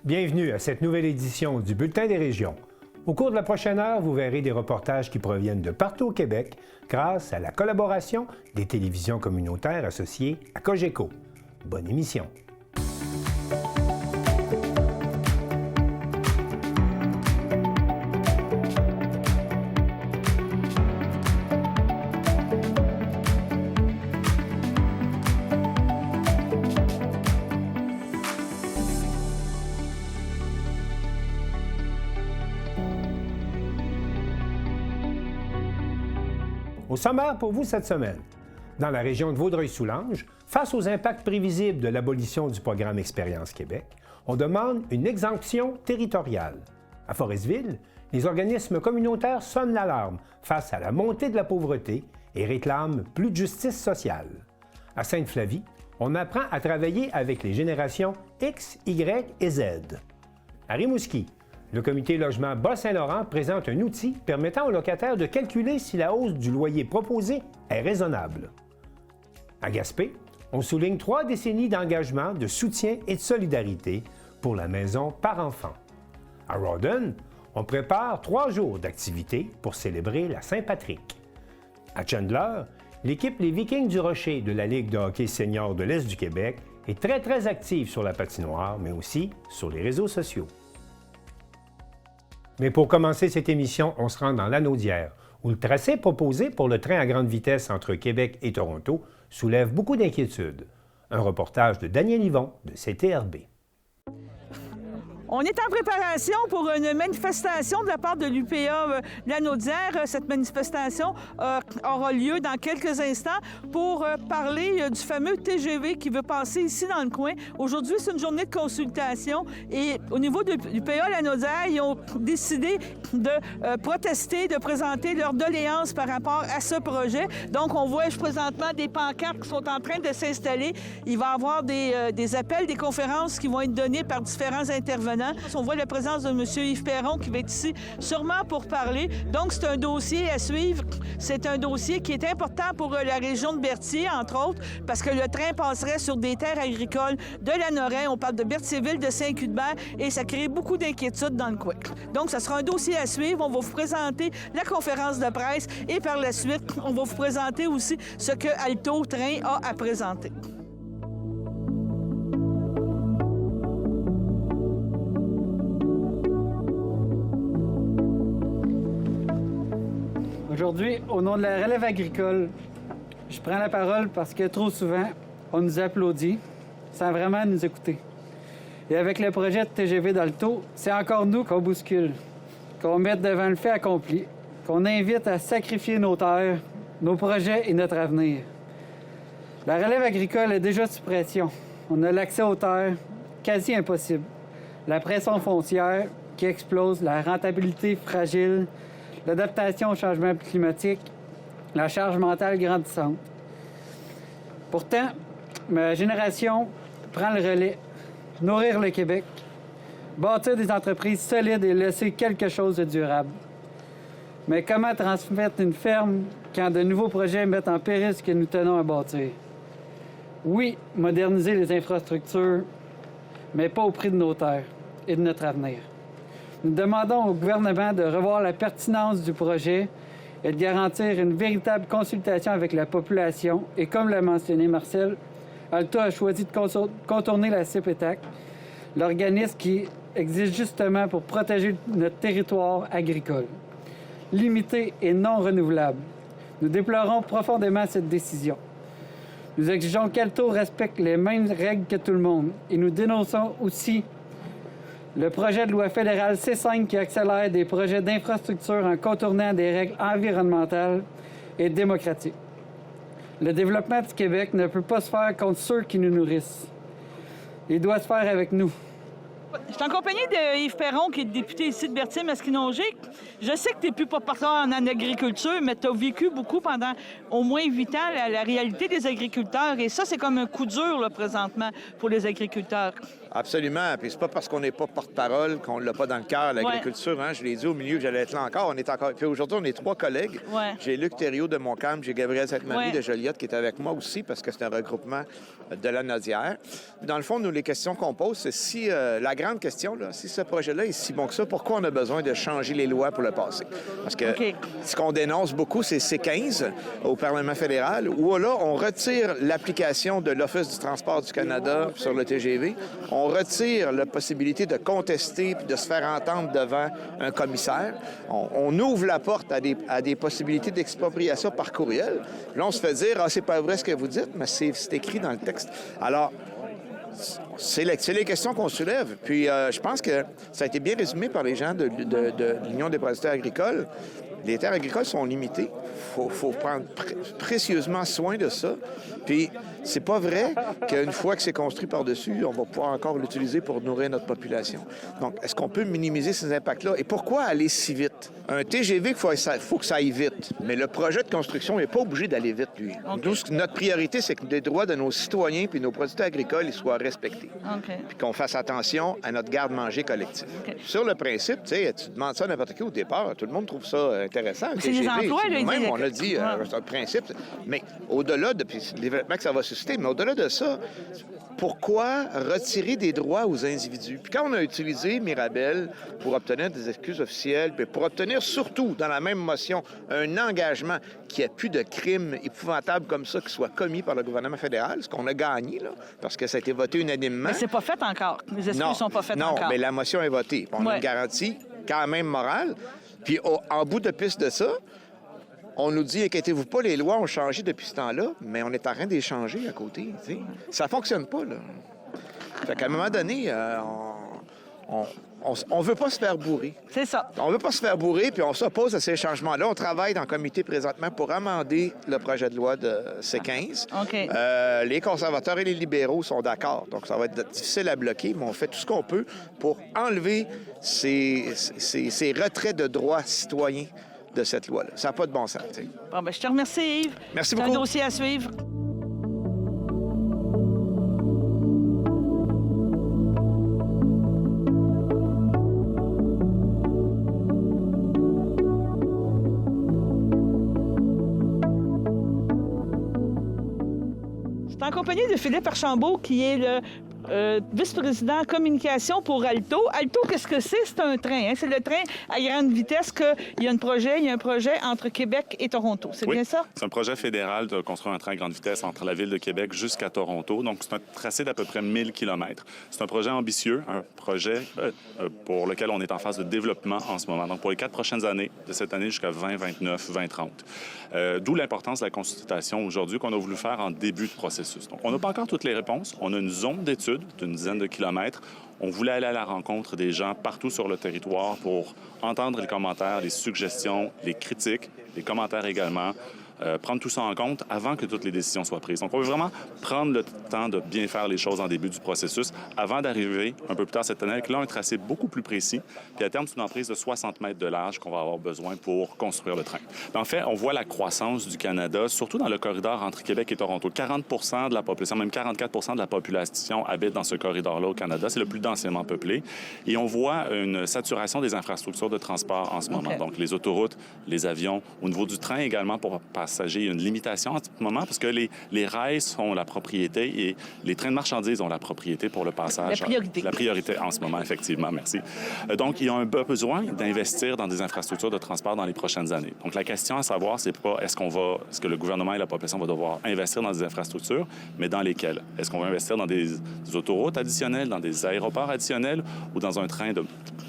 Bienvenue à cette nouvelle édition du Bulletin des régions. Au cours de la prochaine heure, vous verrez des reportages qui proviennent de partout au Québec grâce à la collaboration des télévisions communautaires associées à Cogeco. Bonne émission. Au sommaire pour vous cette semaine, dans la région de Vaudreuil-Soulanges, face aux impacts prévisibles de l'abolition du programme Expérience Québec, on demande une exemption territoriale. À Forestville, les organismes communautaires sonnent l'alarme face à la montée de la pauvreté et réclament plus de justice sociale. À Sainte-Flavie, on apprend à travailler avec les générations X, Y et Z. À Rimouski, le comité logement Bas-Saint-Laurent présente un outil permettant aux locataires de calculer si la hausse du loyer proposé est raisonnable. À Gaspé, on souligne 3 décennies d'engagement, de soutien et de solidarité pour la maison par enfant. À Rawdon, on prépare 3 jours d'activités pour célébrer la Saint-Patrick. À Chandler, l'équipe Les Vikings du Rocher de la Ligue de hockey senior de l'Est du Québec est très active sur la patinoire, mais aussi sur les réseaux sociaux. Mais pour commencer cette émission, on se rend dans l'Anaudière, où le tracé proposé pour le train à grande vitesse entre Québec et Toronto soulève beaucoup d'inquiétudes. Un reportage de Daniel Yvon de CTRB. On est en préparation pour une manifestation de la part de l'UPA Lanaudière. Cette manifestation aura lieu dans quelques instants pour parler du fameux TGV qui veut passer ici dans le coin. Aujourd'hui, c'est une journée de consultation et au niveau de l'UPA Lanaudière, ils ont décidé de protester, de présenter leur doléance par rapport à ce projet. Donc, on voit présentement des pancartes qui sont en train de s'installer. Il va y avoir des appels, des conférences qui vont être données par différents intervenants. On voit la présence de M. Yves Perron qui va être ici sûrement pour parler. Donc, c'est un dossier à suivre. C'est un dossier qui est important pour la région de Berthier, entre autres, parce que le train passerait sur des terres agricoles de Lanoraie. On parle de Berthierville, de Saint-Cuthbert, et ça crée beaucoup d'inquiétudes dans le coin. Donc, ça sera un dossier à suivre. On va vous présenter la conférence de presse et par la suite, on va vous présenter aussi ce que Alto Train a à présenter. Aujourd'hui, au nom de la relève agricole, je prends la parole parce que trop souvent, on nous applaudit sans vraiment nous écouter. Et avec le projet de TGV d'Alto, c'est encore nous qu'on bouscule, qu'on met devant le fait accompli, qu'on invite à sacrifier nos terres, nos projets et notre avenir. La relève agricole est déjà sous pression. On a l'accès aux terres quasi impossible. La pression foncière qui explose, la rentabilité fragile, l'adaptation au changement climatique, la charge mentale grandissante. Pourtant, ma génération prend le relais, nourrir le Québec, bâtir des entreprises solides et laisser quelque chose de durable. Mais comment transmettre une ferme quand de nouveaux projets mettent en péril ce que nous tenons à bâtir? Oui, moderniser les infrastructures, mais pas au prix de nos terres et de notre avenir. Nous demandons au gouvernement de revoir la pertinence du projet et de garantir une véritable consultation avec la population. Et comme l'a mentionné Marcel, Alto a choisi de contourner la CPTAC, l'organisme qui existe justement pour protéger notre territoire agricole, limité et non renouvelable. Nous déplorons profondément cette décision. Nous exigeons qu'Alto respecte les mêmes règles que tout le monde et nous dénonçons aussi le projet de loi fédérale C5 qui accélère des projets d'infrastructure en contournant des règles environnementales et démocratiques. Le développement du Québec ne peut pas se faire contre ceux qui nous nourrissent. Il doit se faire avec nous. Je suis en compagnie de Yves Perron, qui est député ici de Berthier-Masquinongé. Je sais que tu n'es plus pas partant en agriculture, mais tu as vécu beaucoup pendant au moins 8 ans la réalité des agriculteurs. Et ça, c'est comme un coup dur, là, présentement, pour les agriculteurs. Absolument. Puis c'est pas parce qu'on n'est pas porte-parole qu'on ne l'a pas dans le cœur, l'agriculture. Hein? Je l'ai dit au milieu que j'allais être là encore. On est encore. Puis aujourd'hui, on est 3 collègues. Ouais. J'ai Luc Thériault de Montcalm, j'ai Gabriel Sainte-Marie de Joliette qui est avec moi aussi parce que c'est un regroupement de la Naudière. Dans le fond, nous, les questions qu'on pose, c'est si la grande question, là, si ce projet-là est si bon que ça, pourquoi on a besoin de changer les lois pour le passer? Parce que ce qu'on dénonce beaucoup, c'est C15 au Parlement fédéral, où là, on retire l'application de l'Office du transport du Canada sur le TGV. On retire la possibilité de contester puis de se faire entendre devant un commissaire. On ouvre la porte à des possibilités d'expropriation par courriel. Là, on se fait dire « Ah, c'est pas vrai ce que vous dites, mais c'est écrit dans le texte. » Alors, c'est les questions qu'on soulève. Puis, je pense que ça a été bien résumé par les gens de l'Union des producteurs agricoles. Les terres agricoles sont limitées. Il faut prendre précieusement soin de ça. Puis, c'est pas vrai qu'une fois que c'est construit par-dessus, on va pouvoir encore l'utiliser pour nourrir notre population. Donc, est-ce qu'on peut minimiser ces impacts-là? Et pourquoi aller si vite? Un TGV, il faut que ça aille vite. Mais le projet de construction n'est pas obligé d'aller vite, lui. Okay. Notre priorité, c'est que les droits de nos citoyens puis nos producteurs agricoles ils soient respectés. Okay. Puis qu'on fasse attention à notre garde-manger collectif. Okay. Sur le principe, tu demandes ça à n'importe qui au départ, tout le monde trouve ça intéressant. C'est les emplois, là. Même, on a dit, c'est un principe. Mais au-delà de le développement que ça va susciter, mais au-delà de ça, pourquoi retirer des droits aux individus? Puis quand on a utilisé Mirabel pour obtenir des excuses officielles, puis pour obtenir surtout, dans la même motion, un engagement qu'il n'y ait plus de crimes épouvantables comme ça qui soient commis par le gouvernement fédéral, ce qu'on a gagné, là, parce que ça a été voté unanimement. Mais c'est pas fait encore. Les excuses sont pas faites encore. Non, mais la motion est votée. On a une garantie quand même morale. Puis en bout de piste de ça, on nous dit, inquiétez-vous pas, les lois ont changé depuis ce temps-là, mais on est en train de les changer à côté. T'sais. Ça fonctionne pas, là. Fait qu'à un moment donné, on veut pas se faire bourrer. C'est ça. On veut pas se faire bourrer, puis on s'oppose à ces changements-là. On travaille dans le comité présentement pour amender le projet de loi de C15. OK. Les conservateurs et les libéraux sont d'accord, donc ça va être difficile à bloquer, mais on fait tout ce qu'on peut pour enlever ces retraits de droits citoyens de cette loi-là. Ça n'a pas de bon sens. T'sais. Bon, ben, je te remercie, Yves. Merci beaucoup. C'est un dossier à suivre. C'est en compagnie de Philippe Archambault, qui est le vice-président communication pour Alto. Alto, qu'est-ce que c'est? C'est un train. Hein? C'est le train à grande vitesse il y a un projet entre Québec et Toronto. C'est bien ça? C'est un projet fédéral de construire un train à grande vitesse entre la ville de Québec jusqu'à Toronto. Donc, c'est un tracé d'à peu près 1000 km. C'est un projet ambitieux, un projet pour lequel on est en phase de développement en ce moment. Donc, pour les 4 prochaines années, de cette année jusqu'à 2029, 2030. D'où l'importance de la consultation aujourd'hui qu'on a voulu faire en début de processus. Donc, on n'a pas encore toutes les réponses. On a une zone d'étude d'une dizaine de kilomètres. On voulait aller à la rencontre des gens partout sur le territoire pour entendre les commentaires, les suggestions, les critiques, les commentaires également, prendre tout ça en compte avant que toutes les décisions soient prises. Donc, on veut vraiment prendre le temps de bien faire les choses en début du processus avant d'arriver un peu plus tard cette année avec là un tracé beaucoup plus précis. Puis à terme, c'est une emprise de 60 mètres de large qu'on va avoir besoin pour construire le train. En fait, on voit la croissance du Canada, surtout dans le corridor entre Québec et Toronto. 40 % de la population, même 44 % de la population habite dans ce corridor-là au Canada. C'est le plus densément peuplé. Et on voit une saturation des infrastructures de transport en ce moment. Donc, les autoroutes, les avions, au niveau du train également pour passagers, il y a une limitation en ce moment parce que les rails sont la propriété et les trains de marchandises ont la propriété pour le passage. La priorité. La priorité en ce moment, effectivement. Merci. Donc, il y a un besoin d'investir dans des infrastructures de transport dans les prochaines années. Donc, la question à savoir, c'est pas est-ce que le gouvernement et la population vont devoir investir dans des infrastructures, mais dans lesquelles? Est-ce qu'on va investir dans des autoroutes additionnelles, dans des aéroports additionnels ou dans un train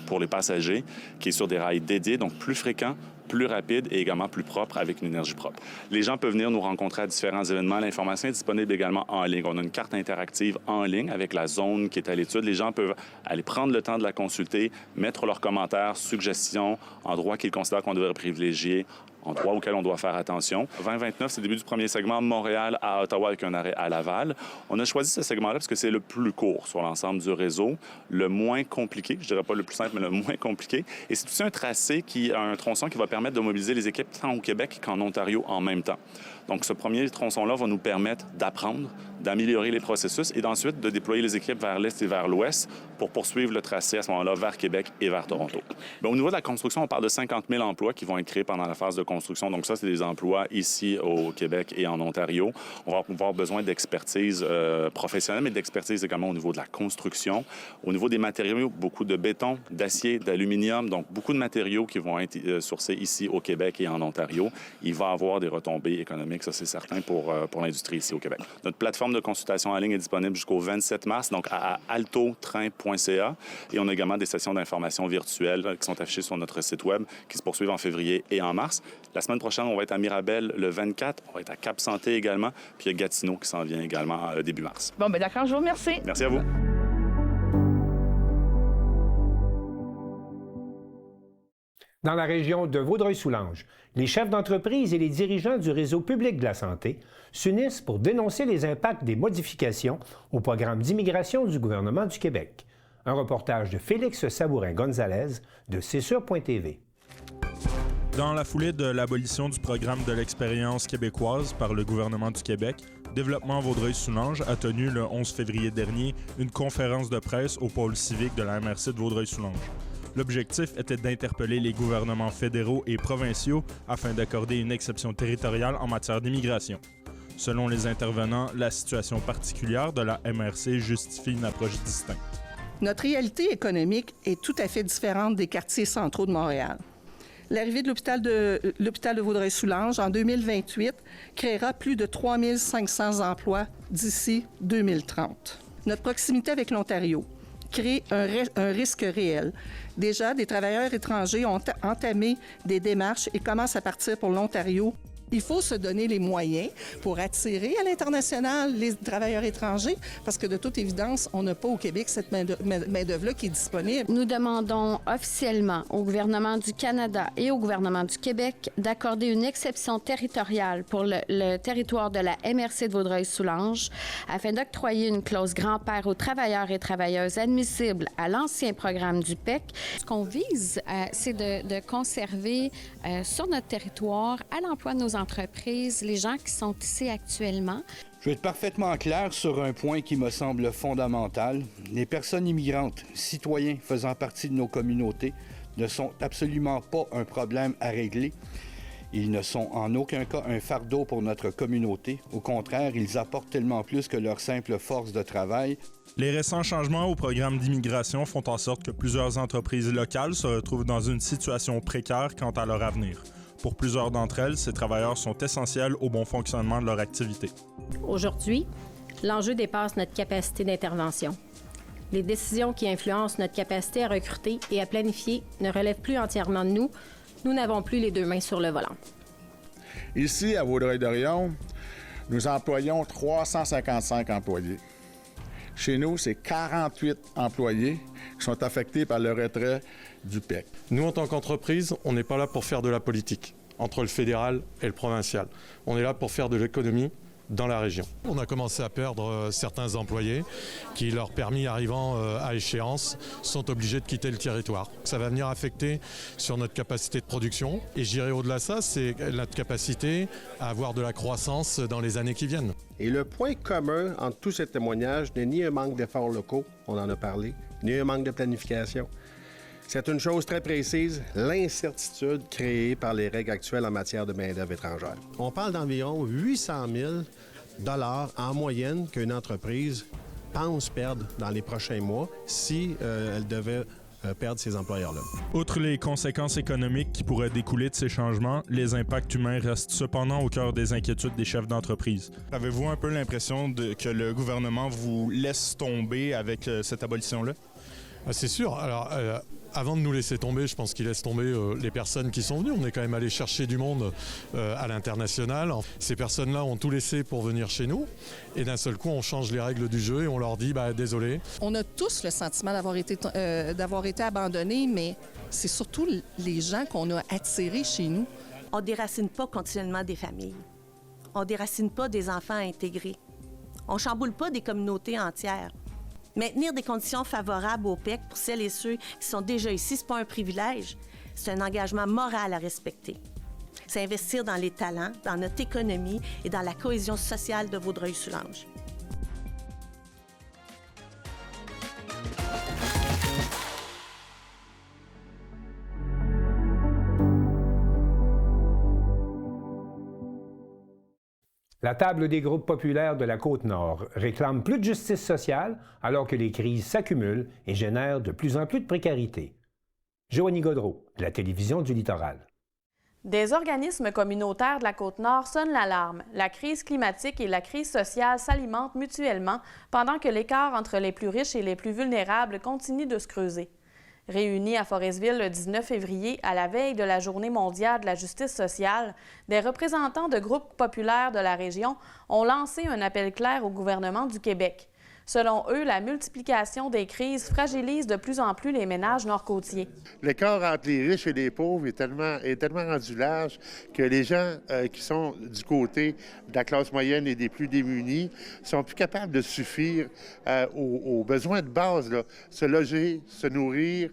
pour les passagers qui est sur des rails dédiés, donc plus fréquents, plus rapide et également plus propre avec une énergie propre. Les gens peuvent venir nous rencontrer à différents événements. L'information est disponible également en ligne. On a une carte interactive en ligne avec la zone qui est à l'étude. Les gens peuvent aller prendre le temps de la consulter, mettre leurs commentaires, suggestions, endroits qu'ils considèrent qu'on devrait privilégier, endroits auxquels on doit faire attention. 2029, c'est le début du premier segment, Montréal à Ottawa avec un arrêt à Laval. On a choisi ce segment-là parce que c'est le plus court sur l'ensemble du réseau, le moins compliqué, je dirais pas le plus simple, mais le moins compliqué. Et c'est aussi un tracé un tronçon qui va permettre de mobiliser les équipes tant au Québec qu'en Ontario en même temps. Donc, ce premier tronçon-là va nous permettre d'apprendre, d'améliorer les processus et d'ensuite de déployer les équipes vers l'est et vers l'ouest pour poursuivre le tracé à ce moment-là vers Québec et vers Toronto. Bien, au niveau de la construction, on parle de 50 000 emplois qui vont être créés pendant la phase de construction. Donc ça, c'est des emplois ici au Québec et en Ontario. On va avoir besoin d'expertise professionnelle, mais d'expertise également au niveau de la construction. Au niveau des matériaux, beaucoup de béton, d'acier, d'aluminium, donc beaucoup de matériaux qui vont être sourcés ici au Québec et en Ontario. Il va y avoir des retombées économiques, ça c'est certain, pour l'industrie ici au Québec. Notre plateforme de consultation en ligne est disponible jusqu'au 27 mars, donc à altotrain.ca. Et on a également des sessions d'information virtuelles qui sont affichées sur notre site Web qui se poursuivent en février et en mars. La semaine prochaine, on va être à Mirabel le 24. On va être à Cap-Santé également. Puis il y a Gatineau qui s'en vient également début mars. Bon, bien d'accord, je vous remercie. Merci à vous. Dans la région de Vaudreuil-Soulanges, les chefs d'entreprise et les dirigeants du réseau public de la santé s'unissent pour dénoncer les impacts des modifications au programme d'immigration du gouvernement du Québec. Un reportage de Félix Sabourin-Gonzalez de CSUR.tv. Dans la foulée de l'abolition du programme de l'expérience québécoise par le gouvernement du Québec, Développement Vaudreuil-Soulanges a tenu le 11 février dernier une conférence de presse au pôle civique de la MRC de Vaudreuil-Soulanges. L'objectif était d'interpeller les gouvernements fédéraux et provinciaux afin d'accorder une exception territoriale en matière d'immigration. Selon les intervenants, la situation particulière de la MRC justifie une approche distincte. Notre réalité économique est tout à fait différente des quartiers centraux de Montréal. L'arrivée de l'hôpital de Vaudreuil-Soulanges en 2028 créera plus de 3 500 emplois d'ici 2030. Notre proximité avec l'Ontario crée un risque réel. Déjà, des travailleurs étrangers ont entamé des démarches et commencent à partir pour l'Ontario. Il faut se donner les moyens pour attirer à l'international les travailleurs étrangers parce que de toute évidence, on n'a pas au Québec cette main-d'œuvre-là qui est disponible. Nous demandons officiellement au gouvernement du Canada et au gouvernement du Québec d'accorder une exception territoriale pour le territoire de la MRC de Vaudreuil-Soulanges afin d'octroyer une clause grand-père aux travailleurs et travailleuses admissibles à l'ancien programme du PEC. Ce qu'on vise, c'est de conserver sur notre territoire à l'emploi de nos entreprises, les gens qui sont ici actuellement. Je vais être parfaitement clair sur un point qui me semble fondamental. Les personnes immigrantes, citoyens faisant partie de nos communautés, ne sont absolument pas un problème à régler. Ils ne sont en aucun cas un fardeau pour notre communauté. Au contraire, ils apportent tellement plus que leur simple force de travail. Les récents changements au programme d'immigration font en sorte que plusieurs entreprises locales se retrouvent dans une situation précaire quant à leur avenir. Pour plusieurs d'entre elles, ces travailleurs sont essentiels au bon fonctionnement de leur activité. Aujourd'hui, l'enjeu dépasse notre capacité d'intervention. Les décisions qui influencent notre capacité à recruter et à planifier ne relèvent plus entièrement de nous. Nous n'avons plus les deux mains sur le volant. Ici, à Vaudreuil-Dorion, nous employons 355 employés. Chez nous, c'est 48 employés qui sont affectés par le retrait du PEC. Nous, en tant qu'entreprise, on n'est pas là pour faire de la politique entre le fédéral et le provincial. On est là pour faire de l'économie dans la région. On a commencé à perdre certains employés qui, leur permis arrivant à échéance, sont obligés de quitter le territoire. Ça va venir affecter sur notre capacité de production. Et j'irai au-delà de ça, c'est notre capacité à avoir de la croissance dans les années qui viennent. Et le point commun entre tous ces témoignages n'est ni un manque d'efforts locaux, on en a parlé, ni un manque de planification. C'est une chose très précise, l'incertitude créée par les règles actuelles en matière de main-d'œuvre étrangère. On parle d'environ 800 000 $ en moyenne qu'une entreprise pense perdre dans les prochains mois si elle devait perdre ces employeurs-là. Outre les conséquences économiques qui pourraient découler de ces changements, les impacts humains restent cependant au cœur des inquiétudes des chefs d'entreprise. Avez-vous un peu l'impression que le gouvernement vous laisse tomber avec cette abolition-là? C'est sûr. Alors, avant de nous laisser tomber, je pense qu'il laisse tomber les personnes qui sont venues. On est quand même allé chercher du monde à l'international. Ces personnes-là ont tout laissé pour venir chez nous. Et d'un seul coup, on change les règles du jeu et on leur dit désolé. On a tous le sentiment d'avoir été abandonnés, mais c'est surtout les gens qu'on a attirés chez nous. On ne déracine pas continuellement des familles. On ne déracine pas des enfants intégrés. On ne chamboule pas des communautés entières. Maintenir des conditions favorables au PEC pour celles et ceux qui sont déjà ici, ce n'est pas un privilège, c'est un engagement moral à respecter. C'est investir dans les talents, dans notre économie et dans la cohésion sociale de Vaudreuil-Soulanges. La table des groupes populaires de la Côte-Nord réclame plus de justice sociale alors que les crises s'accumulent et génèrent de plus en plus de précarité. Joanie Gaudreau, de la télévision du Littoral. Des organismes communautaires de la Côte-Nord sonnent l'alarme. La crise climatique et la crise sociale s'alimentent mutuellement pendant que l'écart entre les plus riches et les plus vulnérables continue de se creuser. Réunis à Forestville le 19 février, à la veille de la Journée mondiale de la justice sociale, des représentants de groupes populaires de la région ont lancé un appel clair au gouvernement du Québec. Selon eux, la multiplication des crises fragilise de plus en plus les ménages nord-côtiers. L'écart entre les riches et les pauvres est tellement rendu large que les gens qui sont du côté de la classe moyenne et des plus démunis sont plus capables de suffire aux besoins de base, là. Se loger, se nourrir,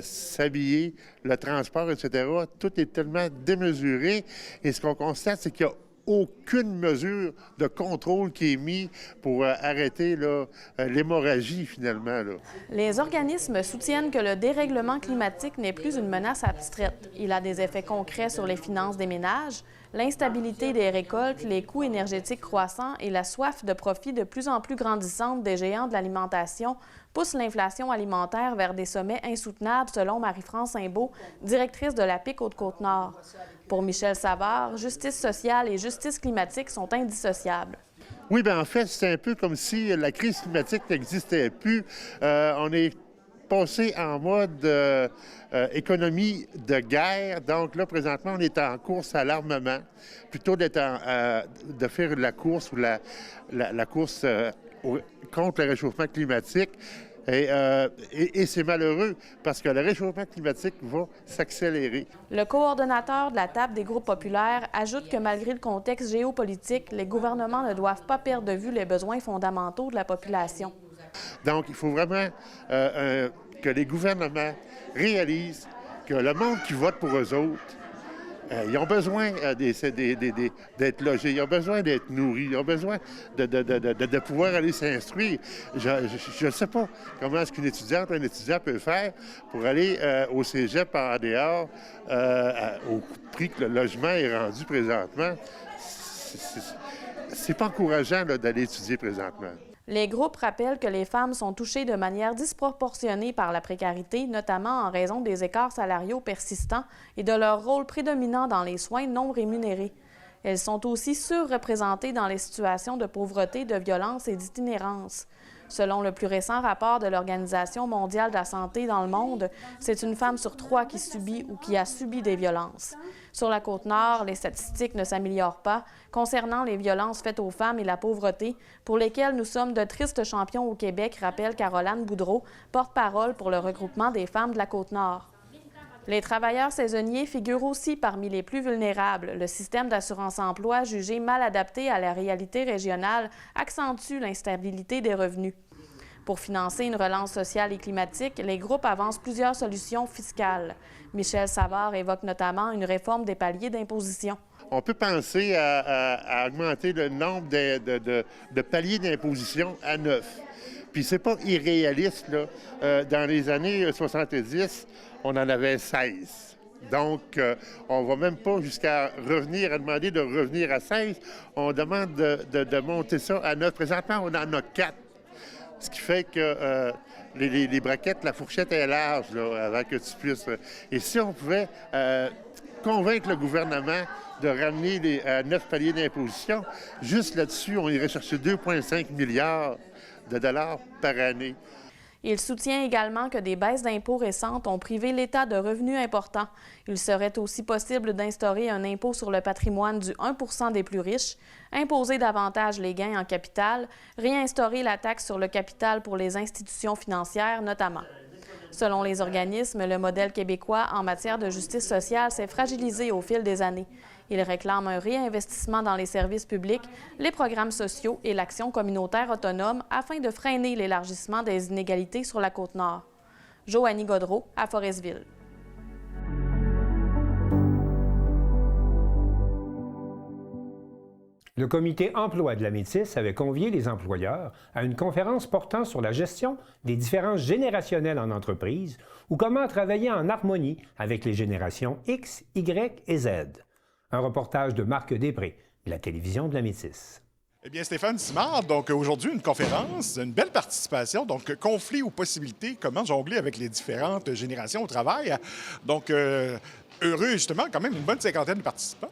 s'habiller, le transport, etc. Tout est tellement démesuré. Et ce qu'on constate, c'est qu'il y a aucune mesure de contrôle qui est mise pour arrêter l'hémorragie, finalement. Là. Les organismes soutiennent que le dérèglement climatique n'est plus une menace abstraite. Il a des effets concrets sur les finances des ménages, l'instabilité des récoltes, les coûts énergétiques croissants et la soif de profit de plus en plus grandissante des géants de l'alimentation poussent l'inflation alimentaire vers des sommets insoutenables, selon Marie-France Imbeau, directrice de la PIC Haute-Côte-Nord. Pour Michel Savard, justice sociale et justice climatique sont indissociables. Oui, bien en fait, c'est un peu comme si la crise climatique n'existait plus. On est passé en mode économie de guerre. Donc là, présentement, on est en course à l'armement, plutôt de faire la course ou la course contre le réchauffement climatique. Et c'est malheureux parce que le réchauffement climatique va s'accélérer. Le coordonnateur de la table des groupes populaires ajoute que malgré le contexte géopolitique, les gouvernements ne doivent pas perdre de vue les besoins fondamentaux de la population. Donc, il faut vraiment que les gouvernements réalisent que le monde qui vote pour eux autres, ils ont besoin d'être logés, ils ont besoin d'être nourris, ils ont besoin de pouvoir aller s'instruire. Je ne sais pas comment est-ce qu'une étudiante ou un étudiant peut faire pour aller au cégep en dehors au prix que le logement est rendu présentement. C'est pas encourageant d'aller étudier présentement. Les groupes rappellent que les femmes sont touchées de manière disproportionnée par la précarité, notamment en raison des écarts salariaux persistants et de leur rôle prédominant dans les soins non rémunérés. Elles sont aussi surreprésentées dans les situations de pauvreté, de violence et d'itinérance. Selon le plus récent rapport de l'Organisation mondiale de la santé dans le monde, c'est une femme sur 3 qui subit ou qui a subi des violences. Sur la Côte-Nord, les statistiques ne s'améliorent pas concernant les violences faites aux femmes et la pauvreté, pour lesquelles nous sommes de tristes champions au Québec, rappelle Caroline Boudreau, porte-parole pour le regroupement des femmes de la Côte-Nord. Les travailleurs saisonniers figurent aussi parmi les plus vulnérables. Le système d'assurance-emploi, jugé mal adapté à la réalité régionale, accentue l'instabilité des revenus. Pour financer une relance sociale et climatique, les groupes avancent plusieurs solutions fiscales. Michel Savard évoque notamment une réforme des paliers d'imposition. On peut penser à augmenter le nombre de paliers d'imposition à 9. Puis c'est pas irréaliste, là. Dans les années 70, on en avait 16. Donc, on ne va même pas jusqu'à demander de revenir à 16. On demande de monter ça à 9. Présentement, on en a 4. Ce qui fait que les braquettes, la fourchette est large, là, avant que tu puisses... Et si on pouvait convaincre le gouvernement de ramener les 9 paliers d'imposition, juste là-dessus, on irait chercher 2,5 milliards de dollars par année. Il soutient également que des baisses d'impôts récentes ont privé l'État de revenus importants. Il serait aussi possible d'instaurer un impôt sur le patrimoine du 1 % des plus riches, imposer davantage les gains en capital, réinstaurer la taxe sur le capital pour les institutions financières notamment. Selon les organismes, le modèle québécois en matière de justice sociale s'est fragilisé au fil des années. Ils réclament un réinvestissement dans les services publics, les programmes sociaux et l'action communautaire autonome afin de freiner l'élargissement des inégalités sur la Côte-Nord. Joanie Gaudreau, à Forestville. Le comité emploi de la Métis avait convié les employeurs à une conférence portant sur la gestion des différences générationnelles en entreprise ou comment travailler en harmonie avec les générations X, Y et Z. Un reportage de Marc Després, et la télévision de la Métisse. Eh bien, Stéphane Simard, donc aujourd'hui, une conférence, une belle participation, donc conflit ou possibilités, comment jongler avec les différentes générations au travail. Donc, heureux, justement, quand même une bonne cinquantaine de participants.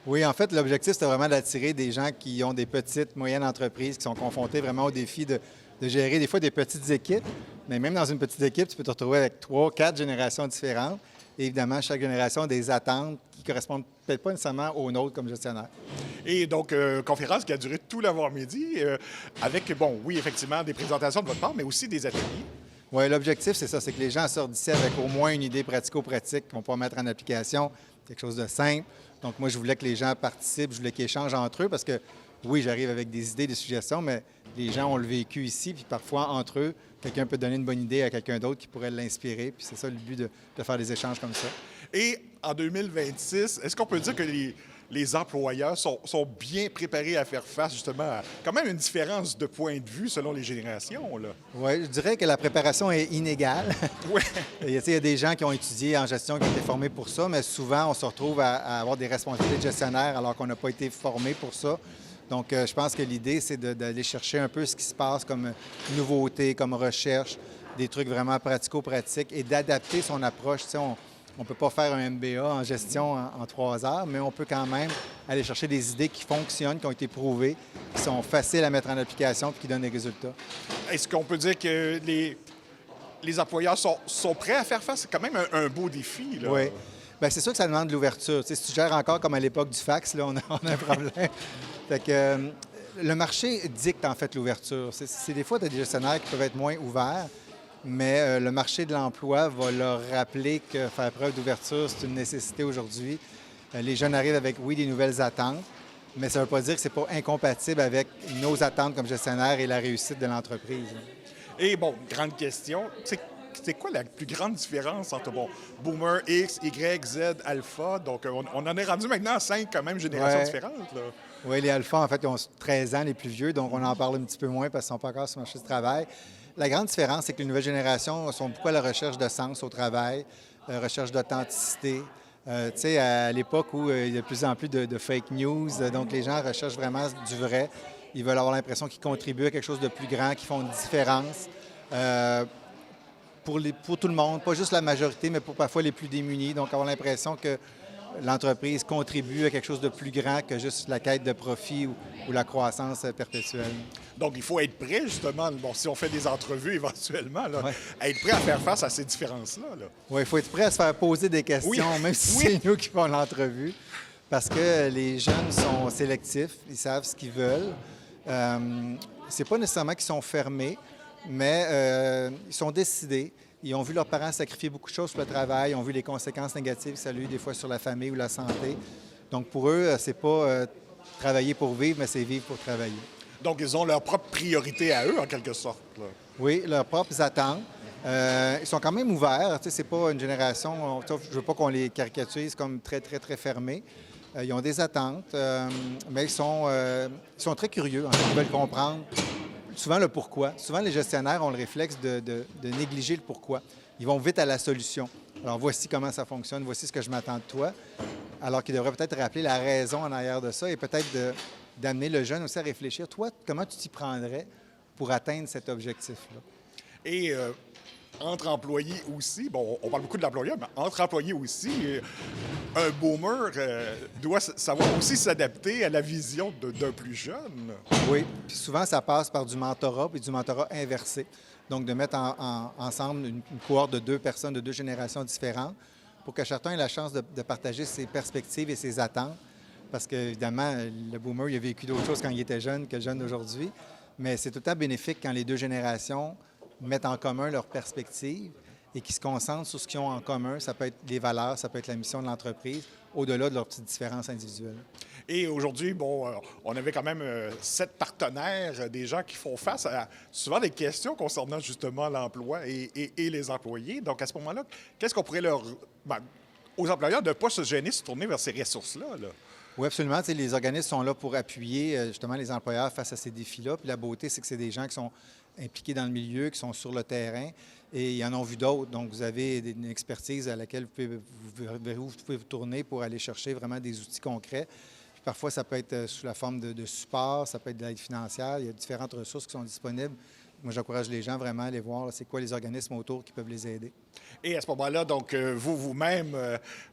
Oui, en fait, l'objectif, c'était vraiment d'attirer des gens qui ont des petites, moyennes entreprises, qui sont confrontés vraiment au défi de gérer des fois des petites équipes. Mais même dans une petite équipe, tu peux te retrouver avec 3, 4 générations différentes. Et évidemment, chaque génération a des attentes qui ne correspondent peut-être pas nécessairement aux nôtres comme gestionnaire. Et donc, conférence qui a duré tout l'avant-midi avec, bon, oui, effectivement, des présentations de votre part, mais aussi des ateliers. Oui, l'objectif, c'est ça, c'est que les gens sortent d'ici avec au moins une idée pratico-pratique qu'on peut mettre en application, quelque chose de simple. Donc, moi, je voulais que les gens participent, je voulais qu'ils échangent entre eux parce que, oui, j'arrive avec des idées, des suggestions, mais les gens ont le vécu ici, puis parfois, entre eux, quelqu'un peut donner une bonne idée à quelqu'un d'autre qui pourrait l'inspirer, puis c'est ça le but de faire des échanges comme ça. Et en 2026, est-ce qu'on peut dire que les employeurs sont bien préparés à faire face justement à quand même une différence de point de vue selon les générations, là? Oui, je dirais que la préparation est inégale. Oui. Il y a des gens qui ont étudié en gestion, qui ont été formés pour ça, mais souvent, on se retrouve à avoir des responsabilités de gestionnaire alors qu'on n'a pas été formé pour ça. Donc, je pense que l'idée, c'est d'aller chercher un peu ce qui se passe comme nouveauté, comme recherche, des trucs vraiment pratico-pratiques et d'adapter son approche. Tu sais, on ne peut pas faire un MBA en gestion en 3 heures, mais on peut quand même aller chercher des idées qui fonctionnent, qui ont été prouvées, qui sont faciles à mettre en application et qui donnent des résultats. Est-ce qu'on peut dire que les employeurs sont prêts à faire face? C'est quand même un beau défi, là. Oui. Bien, c'est sûr que ça demande de l'ouverture. Tu sais, si tu gères encore comme à l'époque du fax, là, on a un problème. Fait que, le marché dicte en fait l'ouverture. C'est des fois, tu as des gestionnaires qui peuvent être moins ouverts, mais le marché de l'emploi va leur rappeler que faire preuve d'ouverture, c'est une nécessité aujourd'hui. Les jeunes arrivent avec, oui, des nouvelles attentes, mais ça ne veut pas dire que ce n'est pas incompatible avec nos attentes comme gestionnaires et la réussite de l'entreprise. Et bon, grande question, c'est quoi la plus grande différence entre, bon, Boomer, X, Y, Z, Alpha? Donc, on en est rendu maintenant à 5 quand même générations différentes, là. Oui, les Alpha, en fait, ils ont 13 ans, les plus vieux, donc on en parle un petit peu moins parce qu'ils ne sont pas encore sur le marché du travail. La grande différence, c'est que les nouvelles générations sont beaucoup à la recherche de sens au travail, recherche d'authenticité. Tu sais, à l'époque où il y a de plus en plus de fake news, donc les gens recherchent vraiment du vrai. Ils veulent avoir l'impression qu'ils contribuent à quelque chose de plus grand, qu'ils font une différence pour tout le monde, pas juste la majorité, mais pour parfois les plus démunis. Donc, avoir l'impression que l'entreprise contribue à quelque chose de plus grand que juste la quête de profit ou la croissance perpétuelle. Donc, il faut être prêt, justement, bon, si on fait des entrevues éventuellement, là, à être prêt à faire face à ces différences-là. Là. Oui, il faut être prêt à se faire poser des questions, même si c'est nous qui font l'entrevue, parce que les jeunes sont sélectifs, ils savent ce qu'ils veulent. C'est pas nécessairement qu'ils sont fermés, mais ils sont décidés. Ils ont vu leurs parents sacrifier beaucoup de choses sur le travail, ils ont vu les conséquences négatives que ça a eu des fois sur la famille ou la santé. Donc, pour eux, c'est pas travailler pour vivre, mais c'est vivre pour travailler. Donc, ils ont leurs propres priorités à eux, en quelque sorte. Là. Oui, leurs propres attentes. Ils sont quand même ouverts. Tu sais, c'est pas une génération... Je veux pas qu'on les caricaturise comme très, très, très fermés. Ils ont des attentes, mais ils sont très curieux. Ils veulent comprendre souvent le pourquoi. Souvent, les gestionnaires ont le réflexe de négliger le pourquoi. Ils vont vite à la solution. Alors, voici comment ça fonctionne, voici ce que je m'attends de toi. Alors qu'ils devraient peut-être rappeler la raison en arrière de ça et peut-être d'amener le jeune aussi à réfléchir. Toi, comment tu t'y prendrais pour atteindre cet objectif-là? Et entre employés aussi, bon, on parle beaucoup de l'employeur, mais entre employés aussi, un boomer doit savoir aussi s'adapter à la vision d'un plus jeune. Oui, puis souvent, ça passe par du mentorat, puis du mentorat inversé. Donc, de mettre ensemble une cohorte de 2 personnes, de 2 générations différentes, pour que chacun ait la chance de partager ses perspectives et ses attentes. Parce qu'évidemment, le boomer, il a vécu d'autres choses quand il était jeune que le jeune d'aujourd'hui. Mais c'est tout le temps bénéfique quand les 2 générations mettent en commun leurs perspectives et qui se concentrent sur ce qu'ils ont en commun. Ça peut être les valeurs, ça peut être la mission de l'entreprise, au-delà de leurs petites différences individuelles. Et aujourd'hui, bon, on avait quand même 7 partenaires, des gens qui font face à souvent des questions concernant justement l'emploi et les employés. Donc, à ce moment-là, qu'est-ce qu'on pourrait aux employeurs de ne pas se gêner, se tourner vers ces ressources-là? Là? Oui, absolument. Tu sais, les organismes sont là pour appuyer justement les employeurs face à ces défis-là. Puis la beauté, c'est que c'est des gens qui sont impliqués dans le milieu, qui sont sur le terrain, et ils en ont vu d'autres. Donc, vous avez une expertise à laquelle vous pouvez vous tourner pour aller chercher vraiment des outils concrets. Puis parfois, ça peut être sous la forme de support, ça peut être de l'aide financière. Il y a différentes ressources qui sont disponibles. Moi, j'encourage les gens vraiment à aller voir c'est quoi les organismes autour qui peuvent les aider. Et à ce moment-là, donc, vous-même,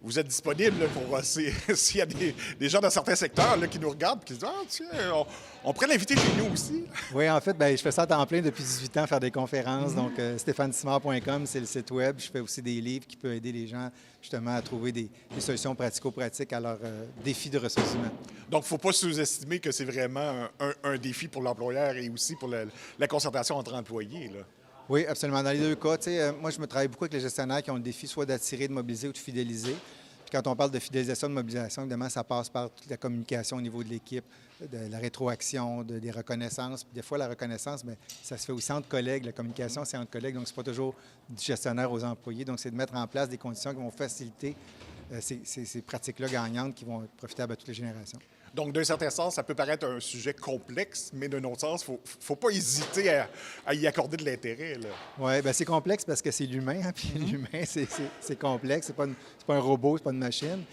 vous êtes disponible là, pour s'il y a des gens dans certains secteurs là, qui nous regardent et qui se disent « Ah, tiens, on pourrait l'inviter chez nous aussi. » Oui, en fait, je fais ça à temps plein depuis 18 ans, faire des conférences. Donc, stéphanesimard.com, c'est le site web. Je fais aussi des livres qui peuvent aider les gens justement à trouver des solutions pratico-pratiques à leurs défis de ressources humaines. Donc, il ne faut pas sous-estimer que c'est vraiment un défi pour l'employeur et aussi pour la concertation entre employés, là. Oui, absolument. Dans les deux cas, moi, je me travaille beaucoup avec les gestionnaires qui ont le défi soit d'attirer, de mobiliser ou de fidéliser. Puis quand on parle de fidélisation, de mobilisation, évidemment, ça passe par toute la communication au niveau de l'équipe, de la rétroaction, des reconnaissances. Puis des fois, la reconnaissance, bien, ça se fait aussi entre collègues. La communication, c'est entre collègues, donc c'est pas toujours du gestionnaire aux employés. Donc, c'est de mettre en place des conditions qui vont faciliter ces pratiques-là gagnantes qui vont être profitables à toutes les générations. Donc, d'un certain sens, ça peut paraître un sujet complexe, mais d'un autre sens, il ne faut pas hésiter à y accorder de l'intérêt. Oui, bien, c'est complexe parce que c'est l'humain, hein, puis l'humain, c'est complexe. C'est pas un robot, c'est pas une machine.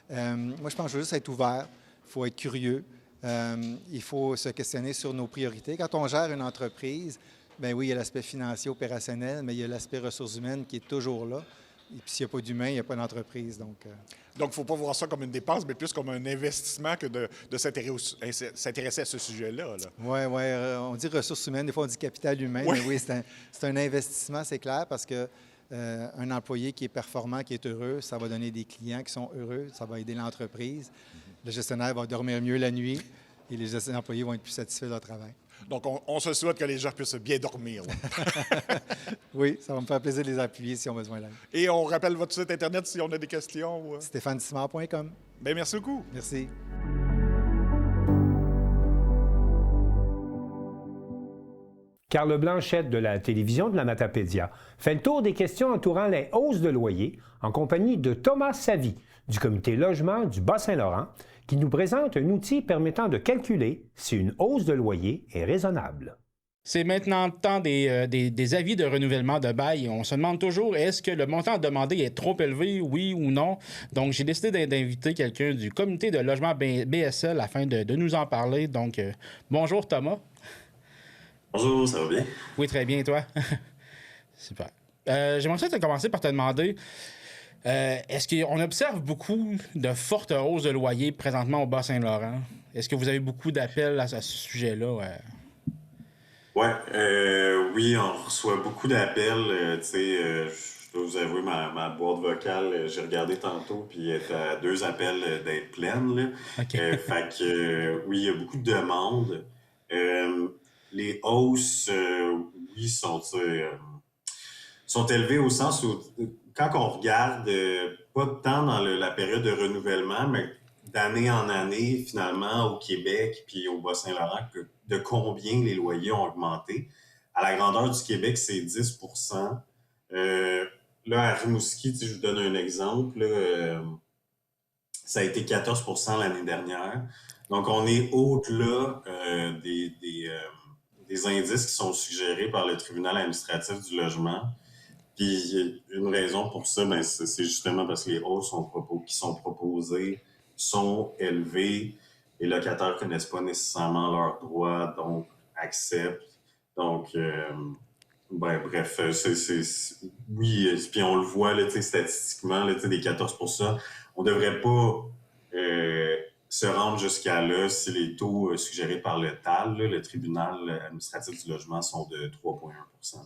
Moi, je pense qu'il faut juste être ouvert, il faut être curieux, il faut se questionner sur nos priorités. Quand on gère une entreprise, bien oui, il y a l'aspect financier, opérationnel, mais il y a l'aspect ressources humaines qui est toujours là. Et puis, s'il n'y a pas d'humain, il n'y a pas d'entreprise. Donc, il ne faut pas voir ça comme une dépense, mais plus comme un investissement que de s'intéresser à ce sujet-là. Oui, on dit ressources humaines, des fois on dit capital humain, mais oui, c'est un investissement, c'est clair, parce que un employé qui est performant, qui est heureux, ça va donner des clients qui sont heureux, ça va aider l'entreprise. Le gestionnaire va dormir mieux la nuit et les employés vont être plus satisfaits de leur travail. Donc, on se souhaite que les gens puissent bien dormir. Oui, ça va me faire plaisir de les appuyer s'ils ont besoin d'aide. Et on rappelle votre site Internet si on a des questions. stéphanesimard.com. Bien, merci beaucoup. Merci. Carl Blanchette de la télévision de la Matapédia fait le tour des questions entourant les hausses de loyer en compagnie de Thomas Savy du comité logement du Bas-Saint-Laurent qui nous présente un outil permettant de calculer si une hausse de loyer est raisonnable. C'est maintenant le temps des avis de renouvellement de bail. On se demande toujours, est-ce que le montant demandé est trop élevé, oui ou non? Donc, j'ai décidé d'inviter quelqu'un du comité de logement BSL afin de nous en parler. Donc, bonjour Thomas. Bonjour, ça va bien? Oui, très bien, et toi? Super. J'aimerais ça commencer par te demander, est-ce qu'on observe beaucoup de fortes hausses de loyer présentement au Bas-Saint-Laurent? Est-ce que vous avez beaucoup d'appels à ce sujet-là? Oui, on reçoit beaucoup d'appels. Je dois vous avouer, ma boîte vocale, j'ai regardé tantôt, puis elle était à 2 appels d'être pleine. Là. Okay. Oui, il y a beaucoup de demandes. Les hausses, oui, sont élevées au sens où, quand on regarde, pas tant dans la période de renouvellement, mais d'année en année, finalement, au Québec puis au Bas-Saint-Laurent, de combien les loyers ont augmenté. À la grandeur du Québec, c'est 10 % Là, à Rimouski, je vous donne un exemple, là, ça a été 14 % l'année dernière. Donc, on est au-delà des indices qui sont suggérés par le tribunal administratif du logement. Puis, une raison pour ça, c'est justement parce que les hausses qui sont proposées sont élevées. Les locataires ne connaissent pas nécessairement leurs droits, donc acceptent. Donc, bref, oui, puis on le voit là, statistiquement, là, des 14 %, on ne devrait pas se rendre jusqu'à là si les taux suggérés par le TAL, là, le tribunal administratif du logement, sont de 3,1 %.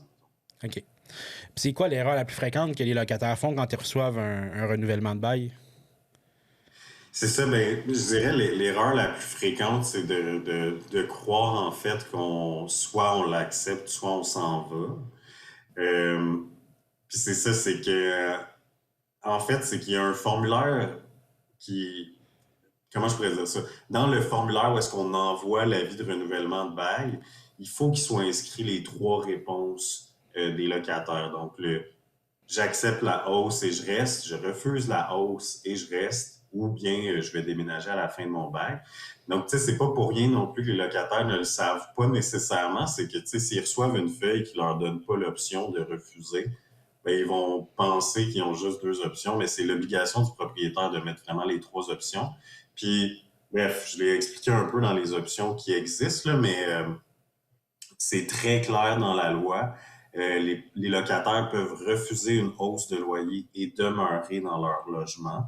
OK. Puis c'est quoi l'erreur la plus fréquente que les locataires font quand ils reçoivent un renouvellement de bail? C'est ça, je dirais l'erreur la plus fréquente, c'est de croire en fait soit on l'accepte, soit on s'en va. Puis c'est ça, c'est que en fait, c'est qu'il y a un formulaire qui... Comment je pourrais dire ça? Dans le formulaire où est-ce qu'on envoie l'avis de renouvellement de bail, il faut qu'il soit inscrit les 3 réponses des locataires. Donc, j'accepte la hausse et je reste, je refuse la hausse et je reste, ou bien je vais déménager à la fin de mon bail. Donc, tu sais, c'est pas pour rien non plus que les locataires ne le savent pas nécessairement. C'est que, tu sais, s'ils reçoivent une feuille qui leur donne pas l'option de refuser, ils vont penser qu'ils ont juste 2 options, mais c'est l'obligation du propriétaire de mettre vraiment les 3 options. Puis, bref, je l'ai expliqué un peu dans les options qui existent, là, mais c'est très clair dans la loi. Les locataires peuvent refuser une hausse de loyer et demeurer dans leur logement.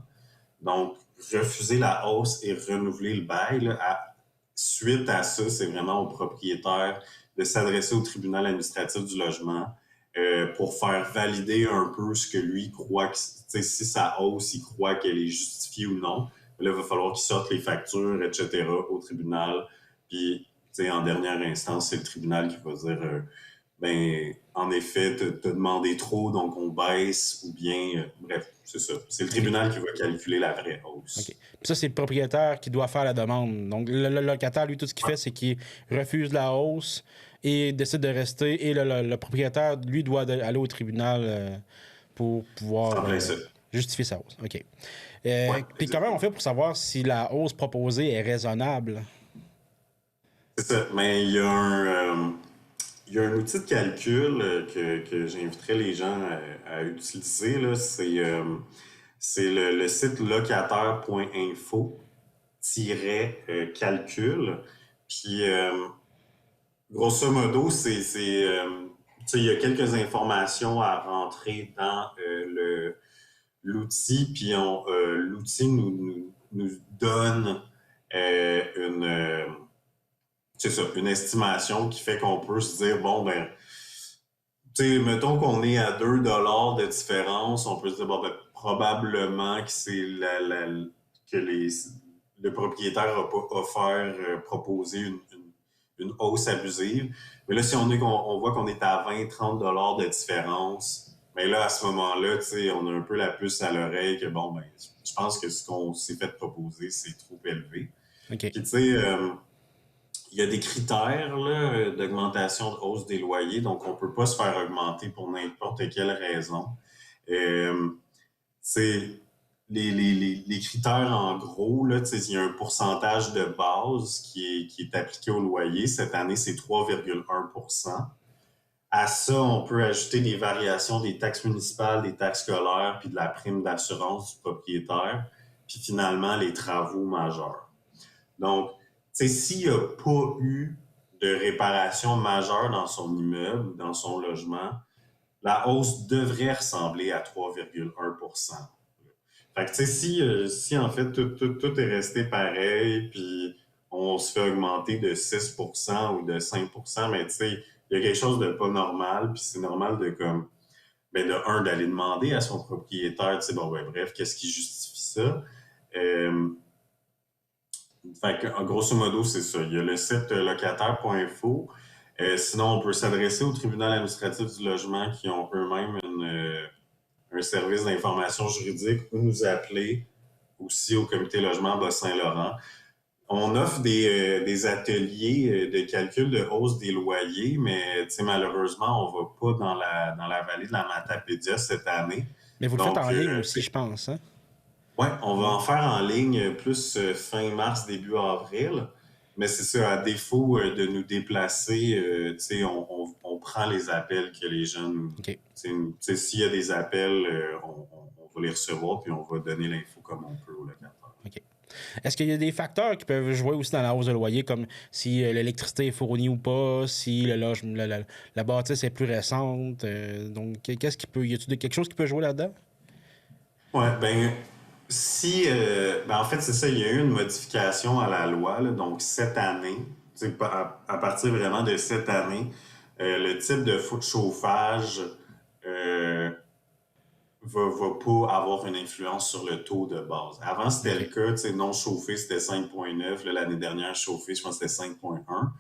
Donc, refuser la hausse et renouveler le bail, là, suite à ça, c'est vraiment au propriétaire de s'adresser au tribunal administratif du logement pour faire valider un peu ce que lui croit, si sa hausse, il croit qu'elle est justifiée ou non. Là, il va falloir qu'il sorte les factures, etc., au tribunal. Puis, en dernière instance, c'est le tribunal qui va dire en effet, t'as demandé trop, donc on baisse, ou bien, bref, c'est ça. C'est le tribunal qui va calculer la vraie hausse. Okay. Puis ça, c'est le propriétaire qui doit faire la demande. Donc, le locataire, lui, tout ce qu'il fait, c'est qu'il refuse la hausse et décide de rester. Et le propriétaire, lui, doit aller au tribunal pour pouvoir justifier sa hausse. OK. Puis comment on fait pour savoir si la hausse proposée est raisonnable? C'est ça. Mais il y a un outil de calcul que j'inviterais les gens à utiliser. Là. C'est le site locataire.info-calcul. Puis, grosso modo, il y a quelques informations à rentrer dans l'outil. Puis, l'outil nous donne une estimation qui fait qu'on peut se dire, mettons qu'on est à 2 $ de différence, on peut se dire, probablement que c'est que le propriétaire n'a pas proposé une hausse abusive. Mais là, si on voit qu'on est à 20-30 $ de différence, là, à ce moment-là, on a un peu la puce à l'oreille que, je pense que ce qu'on s'est fait proposer, c'est trop élevé. Okay. Puis, il y a des critères d'augmentation de hausse des loyers, donc on ne peut pas se faire augmenter pour n'importe quelle raison. Les critères, en gros, il y a un pourcentage de base qui est appliqué au loyer. Cette année, c'est 3,1 %. À ça, on peut ajouter des variations des taxes municipales, des taxes scolaires, puis de la prime d'assurance du propriétaire, puis finalement, les travaux majeurs. Donc, s'il n'y a pas eu de réparation majeure dans son immeuble, dans son logement, la hausse devrait ressembler à 3,1 %. Fait que, si en fait tout est resté pareil, puis on se fait augmenter de 6 % ou de 5 %, mais il y a quelque chose de pas normal, puis c'est normal d'aller demander à son propriétaire, bref, qu'est-ce qui justifie ça? Fait que, grosso modo, c'est ça. Il y a le site locataire.info. Sinon, on peut s'adresser au tribunal administratif du logement qui ont eux-mêmes un service d'information juridique ou nous appeler aussi au comité logement Bas-Saint-Laurent. On offre des ateliers de calcul de hausse des loyers, mais malheureusement, on ne va pas dans la vallée de la Matapédia cette année. Mais vous le faites en ligne aussi, je pense, hein? Oui, on va en faire en ligne plus fin mars, début avril. Mais c'est ça, à défaut de nous déplacer, on prend les appels que les gens nous... Okay. S'il y a des appels, on va les recevoir puis on va donner l'info comme on peut au locataire. OK. Est-ce qu'il y a des facteurs qui peuvent jouer aussi dans la hausse de loyer, comme si l'électricité est fournie ou pas, si la bâtisse est plus récente? Donc, qu'est-ce qui peut... Y a-t-il quelque chose qui peut jouer là-dedans? Oui, en fait, c'est ça, il y a eu une modification à la loi, là, donc cette année, à partir vraiment de cette année, le type de chauffage va pas avoir une influence sur le taux de base. Avant, c'était le cas, non chauffé, c'était 5,9. L'année dernière, chauffé, je pense que c'était 5,1.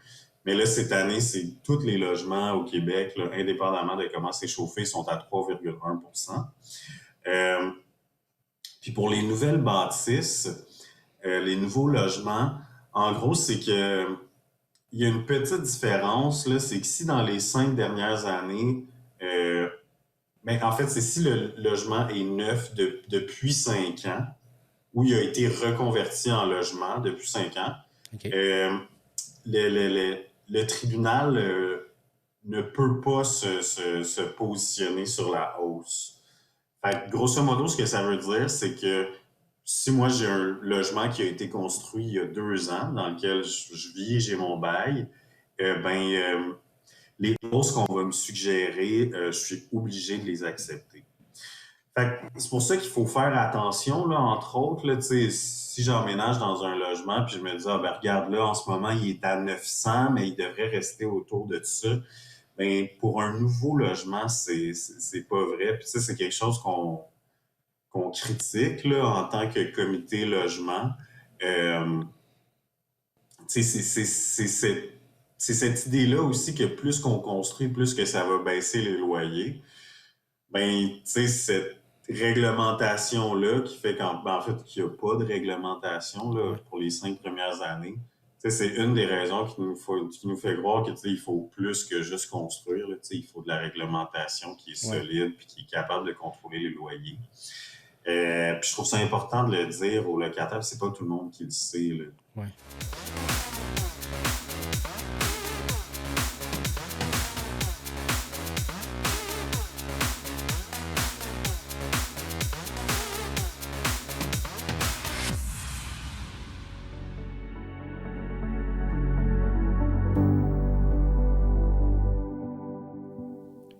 Mais là, cette année, c'est tous les logements au Québec, là, indépendamment de comment c'est chauffé, sont à 3,1 %. Puis pour les nouvelles bâtisses, les nouveaux logements, en gros, c'est que il y a une petite différence, là, c'est que si dans les 5 dernières années, en fait, c'est si le logement est neuf depuis 5 ans, ou il a été reconverti en logement depuis 5 ans, le tribunal ne peut pas se positionner sur la hausse. Fait que, grosso modo, ce que ça veut dire, c'est que si moi j'ai un logement qui a été construit il y a 2 ans, dans lequel je vis et j'ai mon bail, les hausses qu'on va me suggérer, je suis obligé de les accepter. C'est pour ça qu'il faut faire attention, là, entre autres, là, si j'emménage dans un logement puis je me dis, regarde, là, en ce moment, il est à 900, mais il devrait rester autour de ça. Pour un nouveau logement, c'est pas vrai. Puis ça, c'est quelque chose qu'on critique là, en tant que comité logement. C'est cette idée-là aussi que plus qu'on construit, plus que ça va baisser les loyers. Cette réglementation-là qui fait en fait qu'il n'y a pas de réglementation là, pour les 5 premières années, c'est une des raisons qui nous fait croire qu'il faut plus que juste construire. Là, il faut de la réglementation qui est solide et qui est capable de contrôler les loyers. Puis je trouve ça important de le dire aux locataires, c'est pas tout le monde qui le sait. Là. Ouais.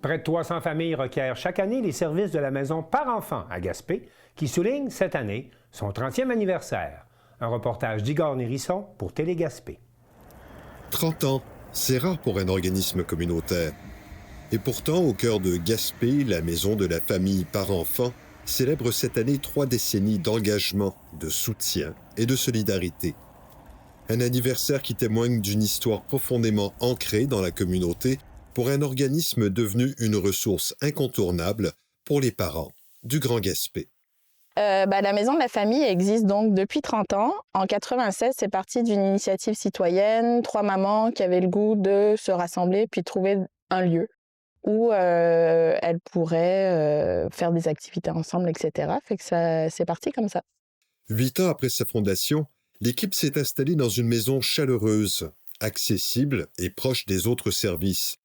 Près de 300 familles requièrent chaque année les services de la maison par enfant à Gaspé, qui souligne cette année son 30e anniversaire. Un reportage d'Igor Nérisson pour Télé Gaspé. 30 ans, c'est rare pour un organisme communautaire. Et pourtant, au cœur de Gaspé, la maison de la famille par enfant célèbre cette année 3 décennies d'engagement, de soutien et de solidarité. Un anniversaire qui témoigne d'une histoire profondément ancrée dans la communauté pour un organisme devenu une ressource incontournable pour les parents du Grand Gaspé. La Maison de la Famille existe donc depuis 30 ans. En 1996, c'est parti d'une initiative citoyenne, 3 mamans qui avaient le goût de se rassembler puis trouver un lieu où elles pourraient faire des activités ensemble, etc. Fait que c'est parti comme ça. 8 ans après sa fondation, l'équipe s'est installée dans une maison chaleureuse, accessible et proche des autres services.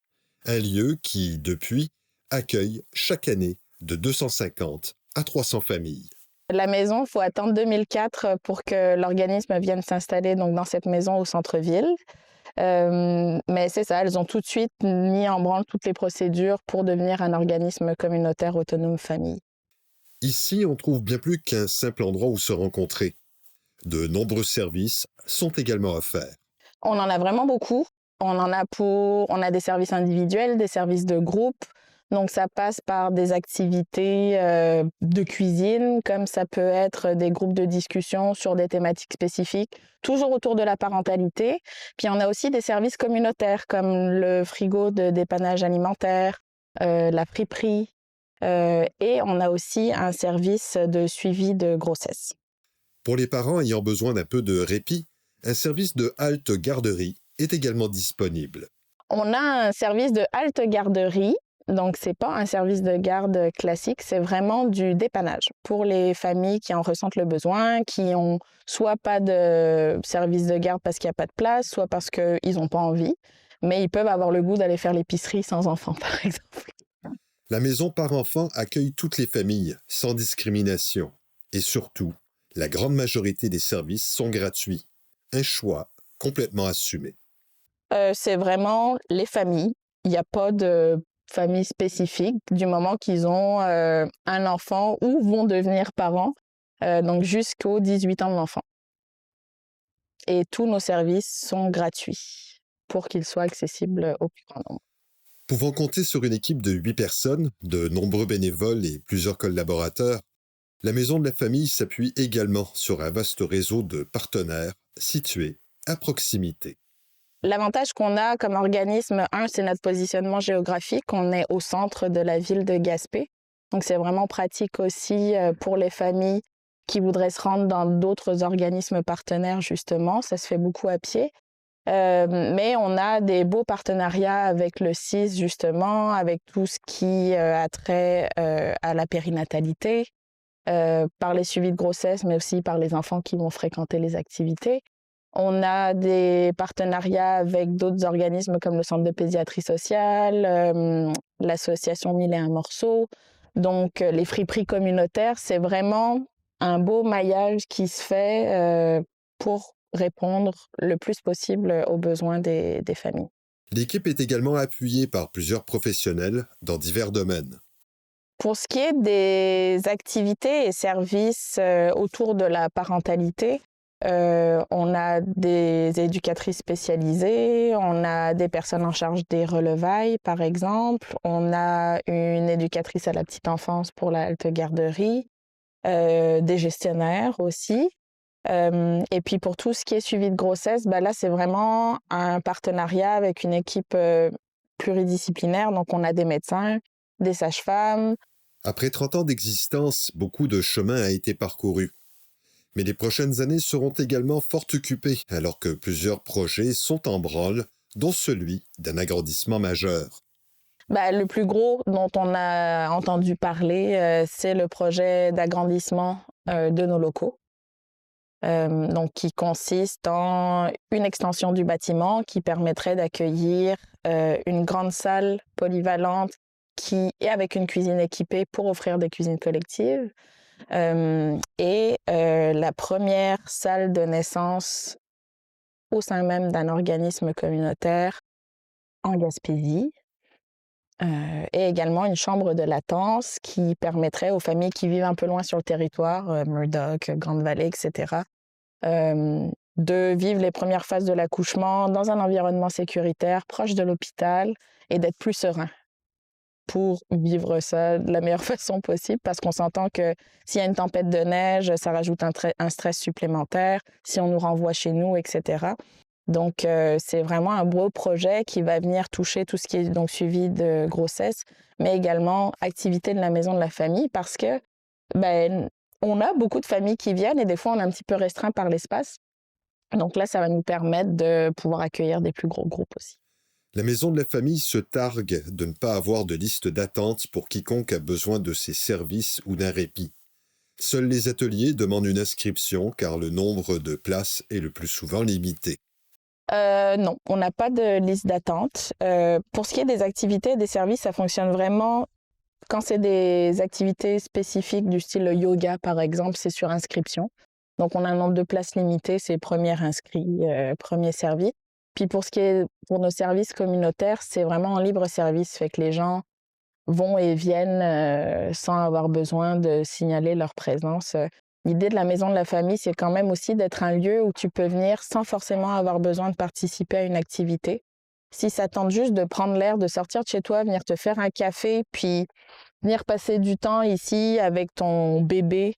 Un lieu qui, depuis, accueille chaque année de 250 à 300 familles. La maison, il faut attendre 2004 pour que l'organisme vienne s'installer donc, dans cette maison au centre-ville. Mais c'est ça, elles ont tout de suite mis en branle toutes les procédures pour devenir un organisme communautaire autonome famille. Ici, on trouve bien plus qu'un simple endroit où se rencontrer. De nombreux services sont également offerts. On en a vraiment beaucoup. On a des services individuels, des services de groupe. Donc, ça passe par des activités de cuisine, comme ça peut être des groupes de discussion sur des thématiques spécifiques, toujours autour de la parentalité. Puis, on a aussi des services communautaires, comme le frigo de dépannage alimentaire, la friperie, et on a aussi un service de suivi de grossesse. Pour les parents ayant besoin d'un peu de répit, un service de halte-garderie est également disponible. On a un service de halte-garderie. Donc, ce n'est pas un service de garde classique, c'est vraiment du dépannage pour les familles qui en ressentent le besoin, qui n'ont soit pas de service de garde parce qu'il n'y a pas de place, soit parce qu'ils n'ont pas envie, mais ils peuvent avoir le goût d'aller faire l'épicerie sans enfants, par exemple. La maison par enfant accueille toutes les familles, sans discrimination. Et surtout, la grande majorité des services sont gratuits. Un choix complètement assumé. C'est vraiment les familles. Il n'y a pas de famille spécifique du moment qu'ils ont un enfant ou vont devenir parents, donc jusqu'aux 18 ans de l'enfant. Et tous nos services sont gratuits pour qu'ils soient accessibles au plus grand nombre. Pouvant compter sur une équipe de 8 personnes, de nombreux bénévoles et plusieurs collaborateurs, la Maison de la Famille s'appuie également sur un vaste réseau de partenaires situés à proximité. L'avantage qu'on a comme organisme, c'est notre positionnement géographique. On est au centre de la ville de Gaspé. Donc, c'est vraiment pratique aussi pour les familles qui voudraient se rendre dans d'autres organismes partenaires, justement. Ça se fait beaucoup à pied. Mais on a des beaux partenariats avec le CIS, justement, avec tout ce qui a trait à la périnatalité, par les suivis de grossesse, mais aussi par les enfants qui vont fréquenter les activités. On a des partenariats avec d'autres organismes comme le Centre de pédiatrie sociale, l'association 1001 morceaux. Donc, les friperies communautaires, c'est vraiment un beau maillage qui se fait pour répondre le plus possible aux besoins des familles. L'équipe est également appuyée par plusieurs professionnels dans divers domaines. Pour ce qui est des activités et services autour de la parentalité, on a des éducatrices spécialisées, on a des personnes en charge des relevailles, par exemple, on a une éducatrice à la petite enfance pour la halte garderie, des gestionnaires aussi. Et puis pour tout ce qui est suivi de grossesse, là, c'est vraiment un partenariat avec une équipe pluridisciplinaire. Donc, on a des médecins, des sages-femmes. Après 30 ans d'existence, beaucoup de chemin a été parcouru. Mais les prochaines années seront également fort occupées, alors que plusieurs projets sont en branle, dont celui d'un agrandissement majeur. Le plus gros dont on a entendu parler, c'est le projet d'agrandissement de nos locaux. Donc, qui consiste en une extension du bâtiment qui permettrait d'accueillir une grande salle polyvalente qui est avec une cuisine équipée pour offrir des cuisines collectives et la première salle de naissance au sein même d'un organisme communautaire en Gaspésie. Et également une chambre de latence qui permettrait aux familles qui vivent un peu loin sur le territoire, Murdoch, Grande-Vallée, etc., de vivre les premières phases de l'accouchement dans un environnement sécuritaire, proche de l'hôpital, et d'être plus serein pour vivre ça de la meilleure façon possible, parce qu'on s'entend que s'il y a une tempête de neige, ça rajoute un stress supplémentaire, si on nous renvoie chez nous, etc. Donc, c'est vraiment un beau projet qui va venir toucher tout ce qui est donc suivi de grossesse, mais également activité de la maison de la famille, parce que on a beaucoup de familles qui viennent et des fois, on est un petit peu restreint par l'espace. Donc là, ça va nous permettre de pouvoir accueillir des plus gros groupes aussi. La maison de la famille se targue de ne pas avoir de liste d'attente pour quiconque a besoin de ses services ou d'un répit. Seuls les ateliers demandent une inscription car le nombre de places est le plus souvent limité. Non, on n'a pas de liste d'attente. Pour ce qui est des activités et des services, ça fonctionne vraiment. Quand c'est des activités spécifiques du style yoga, par exemple, c'est sur inscription. Donc, on a un nombre de places limité, c'est premier inscrit, premier servi. Puis pour nos services communautaires, c'est vraiment en libre service, fait que les gens vont et viennent sans avoir besoin de signaler leur présence. L'idée de la maison de la famille, c'est quand même aussi d'être un lieu où tu peux venir sans forcément avoir besoin de participer à une activité. Si ça tente juste de prendre l'air, de sortir de chez toi, venir te faire un café, puis venir passer du temps ici avec ton bébé,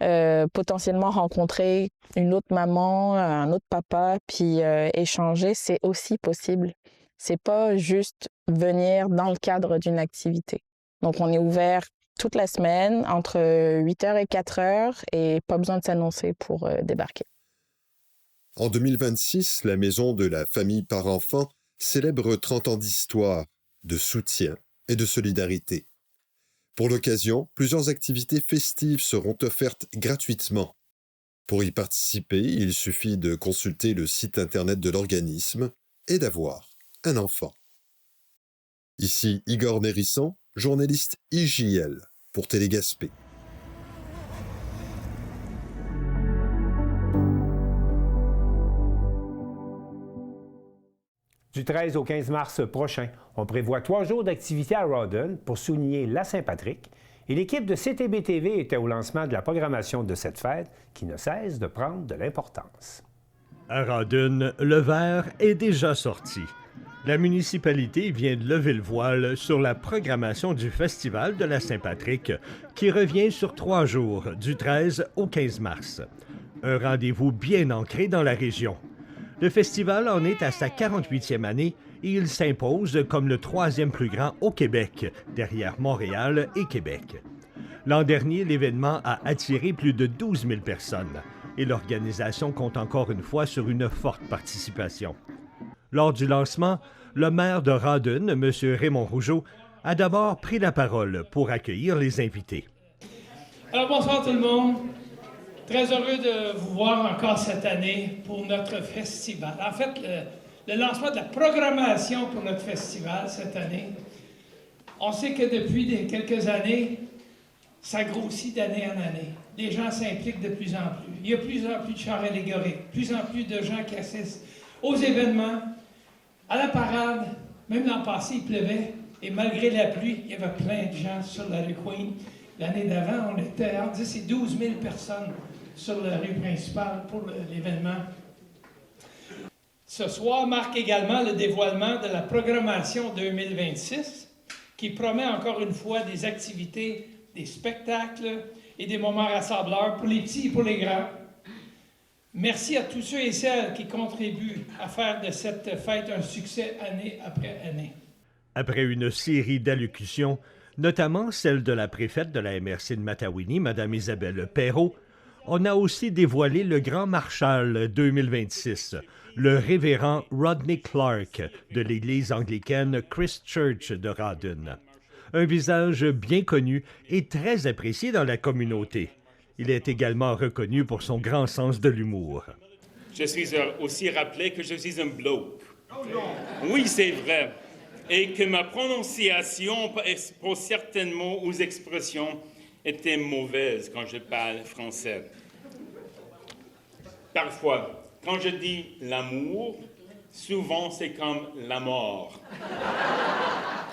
potentiellement rencontrer une autre maman, un autre papa, puis échanger, c'est aussi possible. C'est pas juste venir dans le cadre d'une activité. Donc, on est ouvert toute la semaine, entre 8h et 4h, et pas besoin de s'annoncer pour débarquer. En 2026, la Maison de la famille par enfant célèbre 30 ans d'histoire, de soutien et de solidarité. Pour l'occasion, plusieurs activités festives seront offertes gratuitement. Pour y participer, il suffit de consulter le site Internet de l'organisme et d'avoir un enfant. Ici Igor Nérisson, journaliste IJL pour Télégaspé. Du 13 au 15 mars prochain, on prévoit 3 jours d'activité à Rawdon pour souligner la Saint-Patrick et l'équipe de CTB-TV était au lancement de la programmation de cette fête qui ne cesse de prendre de l'importance. À Rawdon, le verre est déjà sorti. La municipalité vient de lever le voile sur la programmation du Festival de la Saint-Patrick qui revient sur 3 jours, du 13 au 15 mars. Un rendez-vous bien ancré dans la région. Le festival en est à sa 48e année et il s'impose comme le 3e plus grand au Québec, derrière Montréal et Québec. L'an dernier, l'événement a attiré plus de 12 000 personnes et l'organisation compte encore une fois sur une forte participation. Lors du lancement, le maire de Rawdon, M. Raymond Rougeau, a d'abord pris la parole pour accueillir les invités. Alors bonsoir tout le monde. Très heureux de vous voir encore cette année pour notre festival. En fait, le lancement de la programmation pour notre festival cette année, on sait que depuis quelques années, ça grossit d'année en année. Les gens s'impliquent de plus en plus. Il y a de plus en plus de chars allégoriques, plus en plus de gens qui assistent aux événements, à la parade. Même l'an passé, il pleuvait, et malgré la pluie, il y avait plein de gens sur la rue Queen. L'année d'avant, on était entre 10 et 12 000 personnes sur la rue principale pour l'événement. Ce soir marque également le dévoilement de la programmation 2026, qui promet encore une fois des activités, des spectacles et des moments rassembleurs pour les petits et pour les grands. Merci à tous ceux et celles qui contribuent à faire de cette fête un succès année après année. Après une série d'allocutions, notamment celle de la préfète de la MRC de Matawinie, Mme Isabelle Perrault, on a aussi dévoilé le Grand Marshal 2026, le révérend Rodney Clark de l'Église anglicaine Christ Church de Rawdon. Un visage bien connu et très apprécié dans la communauté. Il est également reconnu pour son grand sens de l'humour. Je suis aussi rappelé que je suis un bloke. Oui, c'est vrai. Et que ma prononciation pour certains mots ou expressions était mauvaise quand je parle français. Parfois, quand je dis l'amour, souvent c'est comme la mort.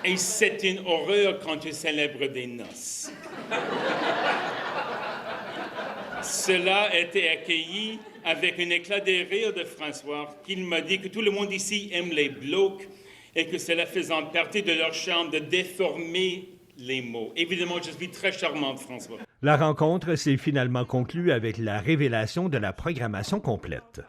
Et c'est une horreur quand tu célèbres des noces. Cela a été accueilli avec un éclat de rire de François, qui m'a dit que tout le monde ici aime les blocs et que cela faisant partie de leur charme de déformer les mots. Évidemment, je suis très charmante, François. La rencontre s'est finalement conclue avec la révélation de la programmation complète.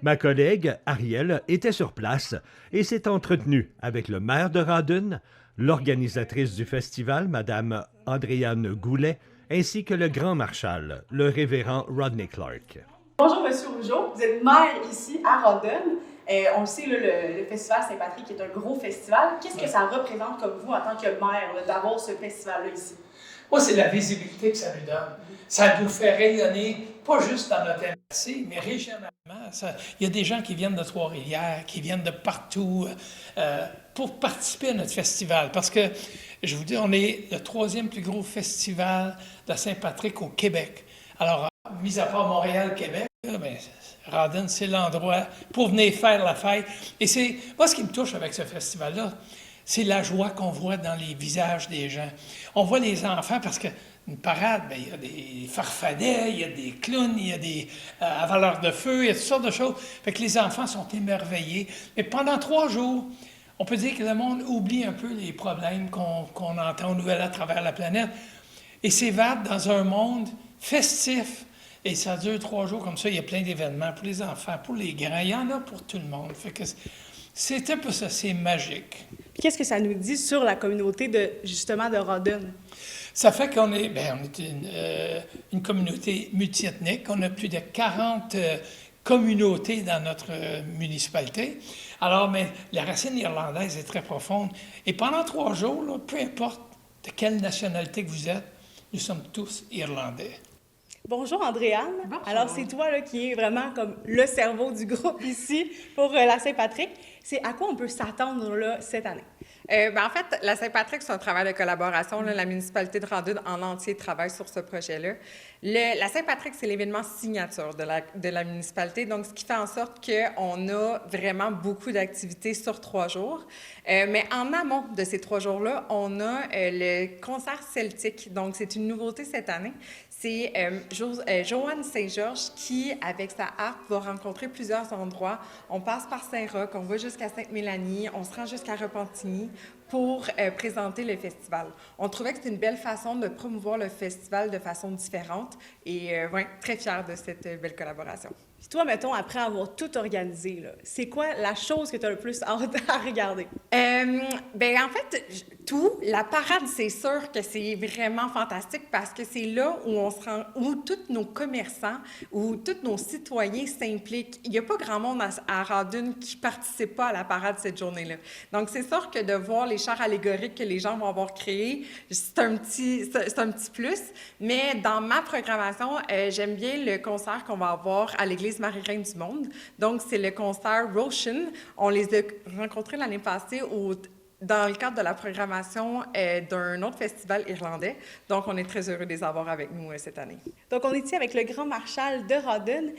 Ma collègue, Ariel, était sur place et s'est entretenue avec le maire de Rawdon, l'organisatrice du festival, Mme Andréane Goulet, ainsi que le grand marshal, le révérend Rodney Clark. Bonjour, M. Rougeau. Vous êtes maire ici à Rawdon. On le sait, le Festival Saint-Patrick est un gros festival. Qu'est-ce que ça représente comme vous, en tant que maire, d'avoir ce festival-là ici? Moi, c'est la visibilité que ça nous donne. Ça nous fait rayonner, pas juste dans notre MRC, mais régionalement. Il y a des gens qui viennent de Trois-Rivières, qui viennent de partout pour participer à notre festival. Parce que, je vous dis, on est le 3e plus gros festival de Saint-Patrick au Québec. Alors, mis à part Montréal, Québec, Rawdon, c'est l'endroit pour venir faire la fête. Et c'est moi, ce qui me touche avec ce festival-là, c'est la joie qu'on voit dans les visages des gens. On voit les enfants parce qu'une parade, il y a des farfadets, il y a des clowns, il y a des avaleurs de feu, il y a toutes sortes de choses. Fait que les enfants sont émerveillés. Mais pendant 3 jours, on peut dire que le monde oublie un peu les problèmes qu'on entend aux nouvelles à travers la planète et s'évade dans un monde festif. Et ça dure 3 jours comme ça. Il y a plein d'événements pour les enfants, pour les grands. Il y en a pour tout le monde. Fait que c'est un peu ça, c'est magique. Qu'est-ce que ça nous dit sur la communauté de Rawdon? Ça fait qu'on est, une communauté multiethnique. On a plus de 40 communautés dans notre municipalité. Alors, mais la racine irlandaise est très profonde. Et pendant 3 jours, là, peu importe de quelle nationalité que vous êtes, nous sommes tous irlandais. Bonjour Andréane. Bonjour. Alors c'est toi là, qui est vraiment comme le cerveau du groupe ici pour la Saint-Patrick. C'est à quoi on peut s'attendre là, cette année? En fait, la Saint-Patrick, c'est un travail de collaboration. Là, la municipalité de Rawdon en entier travaille sur ce projet-là. La Saint-Patrick, c'est l'événement signature de la municipalité, donc ce qui fait en sorte qu'on a vraiment beaucoup d'activités sur 3 jours. Mais en amont de ces 3 jours-là, on a le concert celtique. Donc, c'est une nouveauté cette année. C'est Joanne Saint-Georges qui, avec sa harpe, va rencontrer plusieurs endroits. On passe par Saint-Roch, on va jusqu'à Sainte-Mélanie, on se rend jusqu'à Repentigny pour présenter le festival. On trouvait que c'était une belle façon de promouvoir le festival de façon différente et très fière de cette belle collaboration. Puis toi, mettons, après avoir tout organisé, c'est quoi la chose que tu as le plus hâte à regarder? En fait, tout. La parade, c'est sûr que c'est vraiment fantastique parce que c'est là où on se rend, où tous nos commerçants, où tous nos citoyens s'impliquent. Il n'y a pas grand monde à Rawdon qui ne participe pas à la parade cette journée-là. Donc, c'est sûr que de voir les chars allégoriques que les gens vont avoir créés, c'est un petit plus. Mais dans ma programmation, j'aime bien le concert qu'on va avoir à l'Église Marie-Reine du Monde. Donc, c'est le concert Roshan. On les a rencontrés l'année passée au dans le cadre de la programmation d'un autre festival irlandais. Donc, on est très heureux de les avoir avec nous cette année. Donc, on est ici avec le Grand Marshal de Rawdon.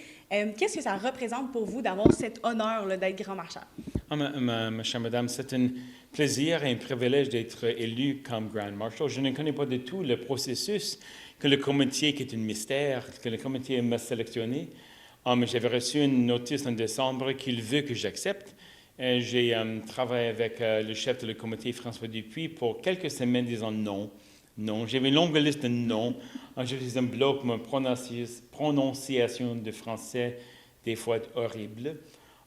Qu'est-ce que ça représente pour vous d'avoir cet honneur d'être Grand Marshal? Ma chère madame, c'est un plaisir et un privilège d'être élu comme Grand Marshal. Je ne connais pas du tout le processus que le comité, qui est un mystère, que le comité m'a sélectionné. J'avais reçu une notice en décembre qu'il veut que j'accepte. J'ai travaillé avec le chef de le comité, François Dupuis, pour quelques semaines disant non. Non. J'avais une longue liste de non. Je faisais un bloc, ma prononciation de français, des fois horrible.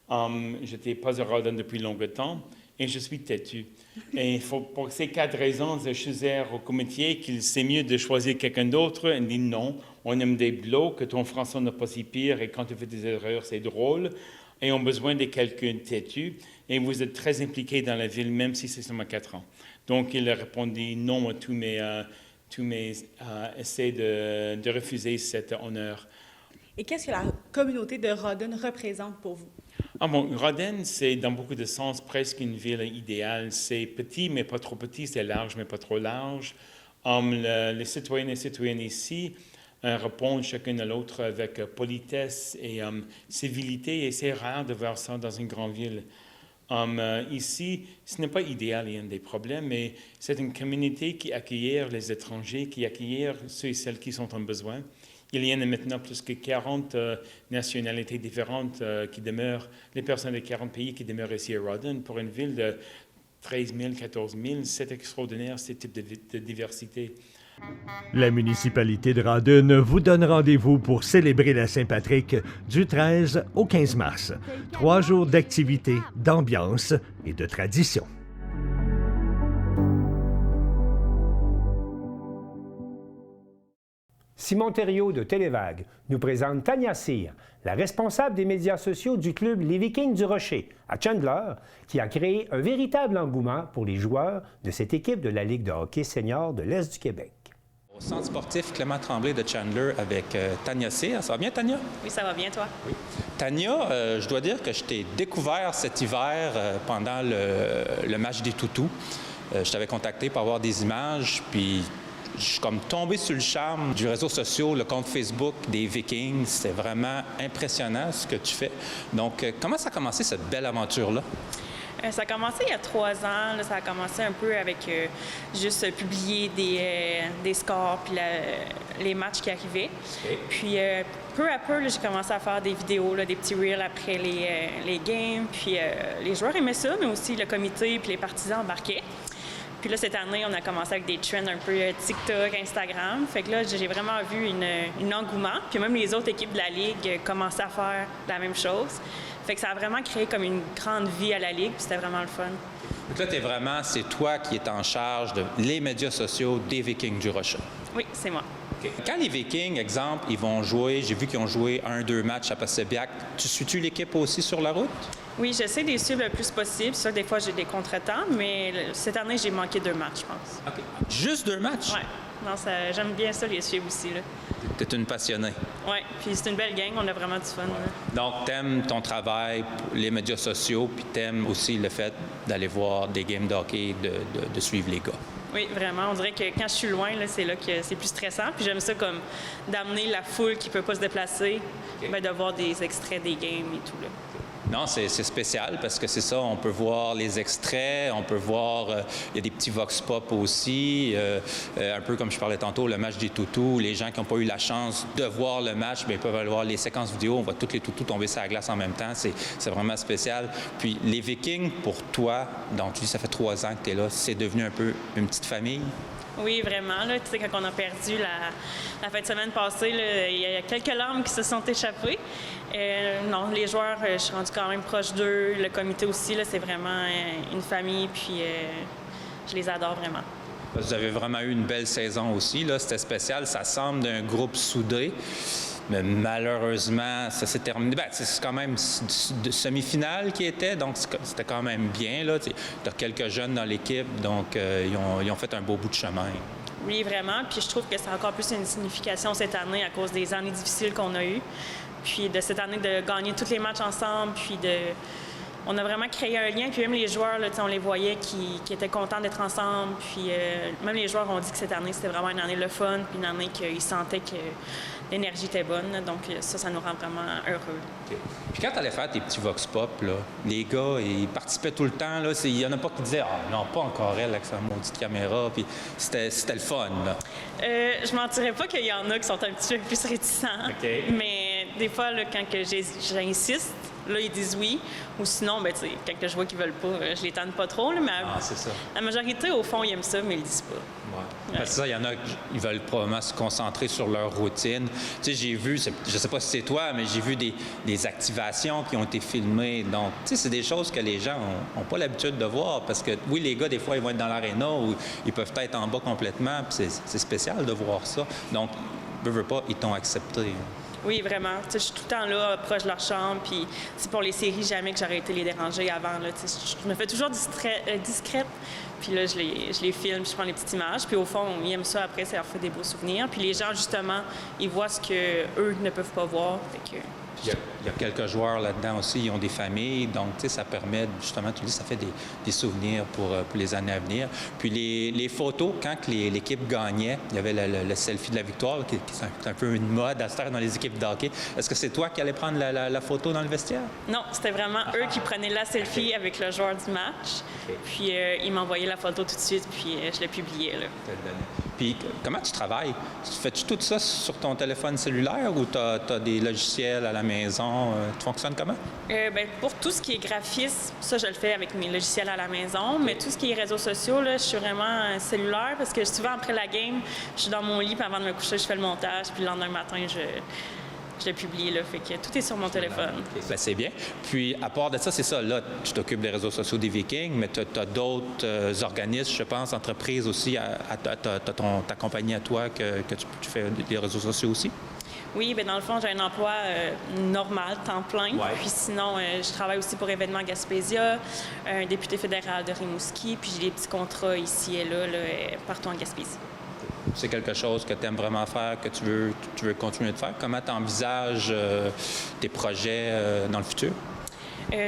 Je n'étais pas à Rawdon depuis longtemps et je suis têtu. Et pour ces 4 raisons, je disais au comité qu'il c'est mieux de choisir quelqu'un d'autre. Il dit non, on aime des blocs, que ton français n'est pas si pire et quand tu fais des erreurs, c'est drôle. Et on a besoin de quelqu'un têtu. Et vous êtes très impliqué dans la ville, même si c'est seulement 4 ans. Donc, il a répondu non à tous mes essais de refuser cet honneur. Et qu'est-ce que la communauté de Rawdon représente pour vous? Rawdon, c'est dans beaucoup de sens presque une ville idéale. C'est petit, mais pas trop petit. C'est large, mais pas trop large. Les citoyens et citoyennes ici répondent chacun à l'autre avec politesse et civilité. Et c'est rare de voir ça dans une grande ville. Ici, ce n'est pas idéal, il y a des problèmes, mais c'est une communauté qui accueille les étrangers, qui accueille ceux et celles qui sont en besoin. Il y en a maintenant plus que 40 nationalités différentes qui demeurent, les personnes de 40 pays qui demeurent ici à Rawdon. Pour une ville de 13 000, 14 000, c'est extraordinaire, ce type de diversité. La municipalité de Rawdon vous donne rendez-vous pour célébrer la Saint-Patrick du 13 au 15 mars. 3 jours d'activités, d'ambiance et de tradition. Simon Thériault de Télévague nous présente Tania Cyr, la responsable des médias sociaux du club Les Vikings du Rocher, à Chandler, qui a créé un véritable engouement pour les joueurs de cette équipe de la Ligue de hockey senior de l'Est du Québec. Au centre sportif Clément Tremblay de Chandler avec Tania Cyr. Ça va bien, Tania? Oui, ça va bien, toi? Oui. Tania, je dois dire que je t'ai découvert cet hiver pendant le match des Toutous. Je t'avais contacté pour avoir des images, puis je suis comme tombé sur le charme du réseau social, le compte Facebook des Vikings. C'est vraiment impressionnant ce que tu fais. Donc, comment ça a commencé cette belle aventure-là? Ça a commencé il y a 3 ans. Là, ça a commencé un peu avec juste publier des scores puis les matchs qui arrivaient. Okay. Puis peu à peu, j'ai commencé à faire des vidéos, là, des petits reels après les games. Puis les joueurs aimaient ça, mais aussi le comité puis les partisans embarquaient. Puis là, cette année, on a commencé avec des trends un peu TikTok, Instagram. Fait que là, j'ai vraiment vu un engouement. Puis même les autres équipes de la Ligue commençaient à faire la même chose. Fait que ça a vraiment créé comme une grande vie à la Ligue, puis c'était vraiment le fun. Donc là, c'est toi qui es en charge de les médias sociaux des Vikings du Rocher. Oui, c'est moi. Okay. Quand les Vikings, exemple, ils vont jouer, j'ai vu qu'ils ont joué 1-2 matchs à Passaibiac, tu suis-tu l'équipe aussi sur la route? Oui, j'essaie de les suivre le plus possible. C'est sûr, des fois, j'ai des contretemps, mais cette année, j'ai manqué 2 matchs, je pense. OK. Juste 2 matchs? Oui. Non, j'aime bien ça, les suivre aussi. Tu es une passionnée. Oui, puis c'est une belle gang, on a vraiment du fun. Ouais. Donc, t'aimes ton travail, les médias sociaux, puis t'aimes aussi le fait d'aller voir des games de hockey, de suivre les gars. Oui, vraiment. On dirait que quand je suis loin, là, c'est là que c'est plus stressant. Puis j'aime ça comme d'amener la foule qui ne peut pas se déplacer, okay. De voir des extraits des games et tout. Là. Non, c'est spécial parce que c'est ça, on peut voir les extraits, on peut voir, il y a des petits vox pop aussi, un peu comme je parlais tantôt, le match des Toutous, les gens qui n'ont pas eu la chance de voir le match, bien, ils peuvent aller voir les séquences vidéo, on voit tous les Toutous tomber sur la glace en même temps, c'est vraiment spécial. Puis les Vikings, pour toi, donc tu dis ça fait 3 ans que tu es là, c'est devenu un peu une petite famille? Oui, vraiment. Là, tu sais, quand on a perdu la fin de semaine passée, là, il y a quelques larmes qui se sont échappées. Non, les joueurs, je suis rendue quand même proche d'eux. Le comité aussi, là, c'est vraiment une famille, puis je les adore vraiment. Vous avez vraiment eu une belle saison aussi. Là, c'était spécial. Ça semble d'un groupe soudé. Mais malheureusement, ça s'est terminé. Ben, c'est quand même de semi-finale qui était, donc c'était quand même bien. Tu as quelques jeunes dans l'équipe, donc ils ont fait un beau bout de chemin. Oui, vraiment. Puis je trouve que ça a encore plus une signification cette année à cause des années difficiles qu'on a eues. Puis de cette année, de gagner tous les matchs ensemble, puis on a vraiment créé un lien. Puis même les joueurs, là, on les voyait qui étaient contents d'être ensemble. Puis même les joueurs ont dit que cette année, c'était vraiment une année le fun, puis une année qu'ils sentaient que l'énergie était bonne. Donc ça nous rend vraiment heureux. Okay. Puis quand tu allais faire tes petits vox pop, là, les gars, ils participaient tout le temps. Il y en a pas qui disaient « Ah non, pas encore elle avec sa maudite caméra ». Puis c'était le fun, là. Je mentirais pas qu'il y en a qui sont un petit peu plus réticents. Okay. Mais des fois, là, quand j'insiste, là, ils disent oui. Ou sinon, ben, quand je vois qu'ils veulent pas, je les tente pas trop. Là, mais c'est ça. La majorité, au fond, ils aiment ça, mais ils le disent pas. Ouais. Parce que ça, il y en a qui veulent probablement se concentrer sur leur routine. Tu sais, j'ai vu, je sais pas si c'est toi, mais j'ai vu des activations qui ont été filmées. Donc, tu sais, c'est des choses que les gens ont pas l'habitude de voir. Parce que, oui, les gars, des fois, ils vont être dans l'aréna ou ils peuvent être en bas complètement. Puis c'est spécial de voir ça. Donc, veux pas, ils t'ont accepté. Oui, vraiment. Je suis tout le temps là, proche de leur chambre. Puis pour les séries, jamais que j'aurais été les déranger avant. Là, je me fais toujours discrète. Puis là, je les filme, je prends les petites images. Puis au fond, ils aiment ça. Après, ça leur fait des beaux souvenirs. Puis les gens, justement, ils voient ce qu'eux ne peuvent pas voir. Fait que... Il y a quelques joueurs là-dedans aussi, ils ont des familles, donc tu sais, ça permet, justement, tu dis, ça fait des souvenirs pour les années à venir. Puis les photos, quand l'équipe gagnait, il y avait le selfie de la victoire, qui est un peu une mode à se faire dans les équipes de hockey. Est-ce que c'est toi qui allais prendre la photo dans le vestiaire? Non, c'était vraiment eux qui prenaient la selfie avec le joueur du match. Puis ils m'envoyaient la photo tout de suite, puis je l'ai publiée, là. Puis comment tu travailles? Fais-tu tout ça sur ton téléphone cellulaire ou tu as des logiciels à la maison? Tu fonctionnes comment? Pour tout ce qui est graphisme, ça, je le fais avec mes logiciels à la maison. Mais tout ce qui est réseaux sociaux, là, je suis vraiment cellulaire parce que souvent, après la game, je suis dans mon lit, puis avant de me coucher, je fais le montage. Puis le lendemain matin, je l'ai publié, là. Fait que tout est sur mon téléphone. Ben, c'est bien. Puis, à part de ça, c'est ça, là, tu t'occupes des réseaux sociaux des Vikings, mais tu as d'autres organismes, je pense, entreprises aussi, ta compagnie à toi, que tu fais des réseaux sociaux aussi? Oui, bien, dans le fond, j'ai un emploi normal, temps plein. Ouais. Puis sinon, je travaille aussi pour Événements Gaspésia, un député fédéral de Rimouski, puis j'ai des petits contrats ici et là partout en Gaspésie. C'est quelque chose que tu aimes vraiment faire, que tu veux continuer de faire? Comment tu envisages tes projets dans le futur?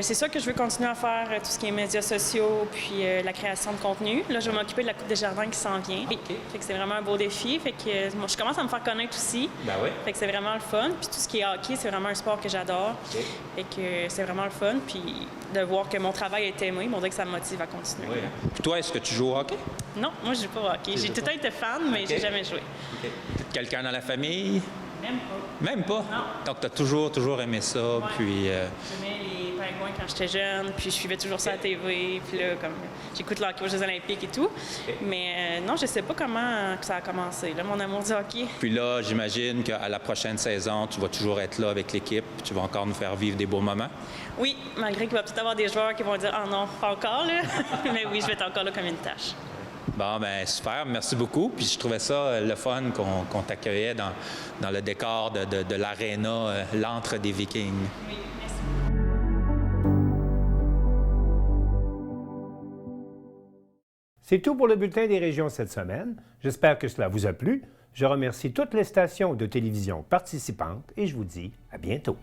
C'est sûr que je veux continuer à faire tout ce qui est médias sociaux puis la création de contenu. Là, je vais m'occuper de la Coupe des Jardins qui s'en vient. Okay. Fait que c'est vraiment un beau défi. Fait que moi, je commence à me faire connaître aussi. Ben oui. Fait que c'est vraiment le fun. Puis tout ce qui est hockey, c'est vraiment un sport que j'adore. Okay. Fait que c'est vraiment le fun. Puis de voir que mon travail est aimé, on dirait que ça me motive à continuer. Oui. Puis toi, est-ce que tu joues au hockey? Non, moi, je joue pas au hockey. J'ai tout le temps été fan, mais j'ai jamais joué. Okay. Quelqu'un dans la famille? Même pas. Même pas? Non. Donc, tu as toujours aimé ça, ouais. Puis... J'aimais les Pingouins quand j'étais jeune, puis je suivais toujours ça à la TV, puis là, comme j'écoute le hockey aux Jeux olympiques et tout. Okay. Mais non, je sais pas comment que ça a commencé, là, mon amour du hockey. Puis là, j'imagine qu'à la prochaine saison, tu vas toujours être là avec l'équipe, tu vas encore nous faire vivre des beaux moments. Oui, malgré qu'il va peut-être avoir des joueurs qui vont dire « Ah non, pas encore, là! » Mais oui, je vais être encore là comme une tâche. Bon, ben super, merci beaucoup. Puis je trouvais ça le fun qu'on t'accueillait dans le décor de l'aréna, l'antre des Vikings. Oui, merci. C'est tout pour le Bulletin des régions cette semaine. J'espère que cela vous a plu. Je remercie toutes les stations de télévision participantes et je vous dis à bientôt.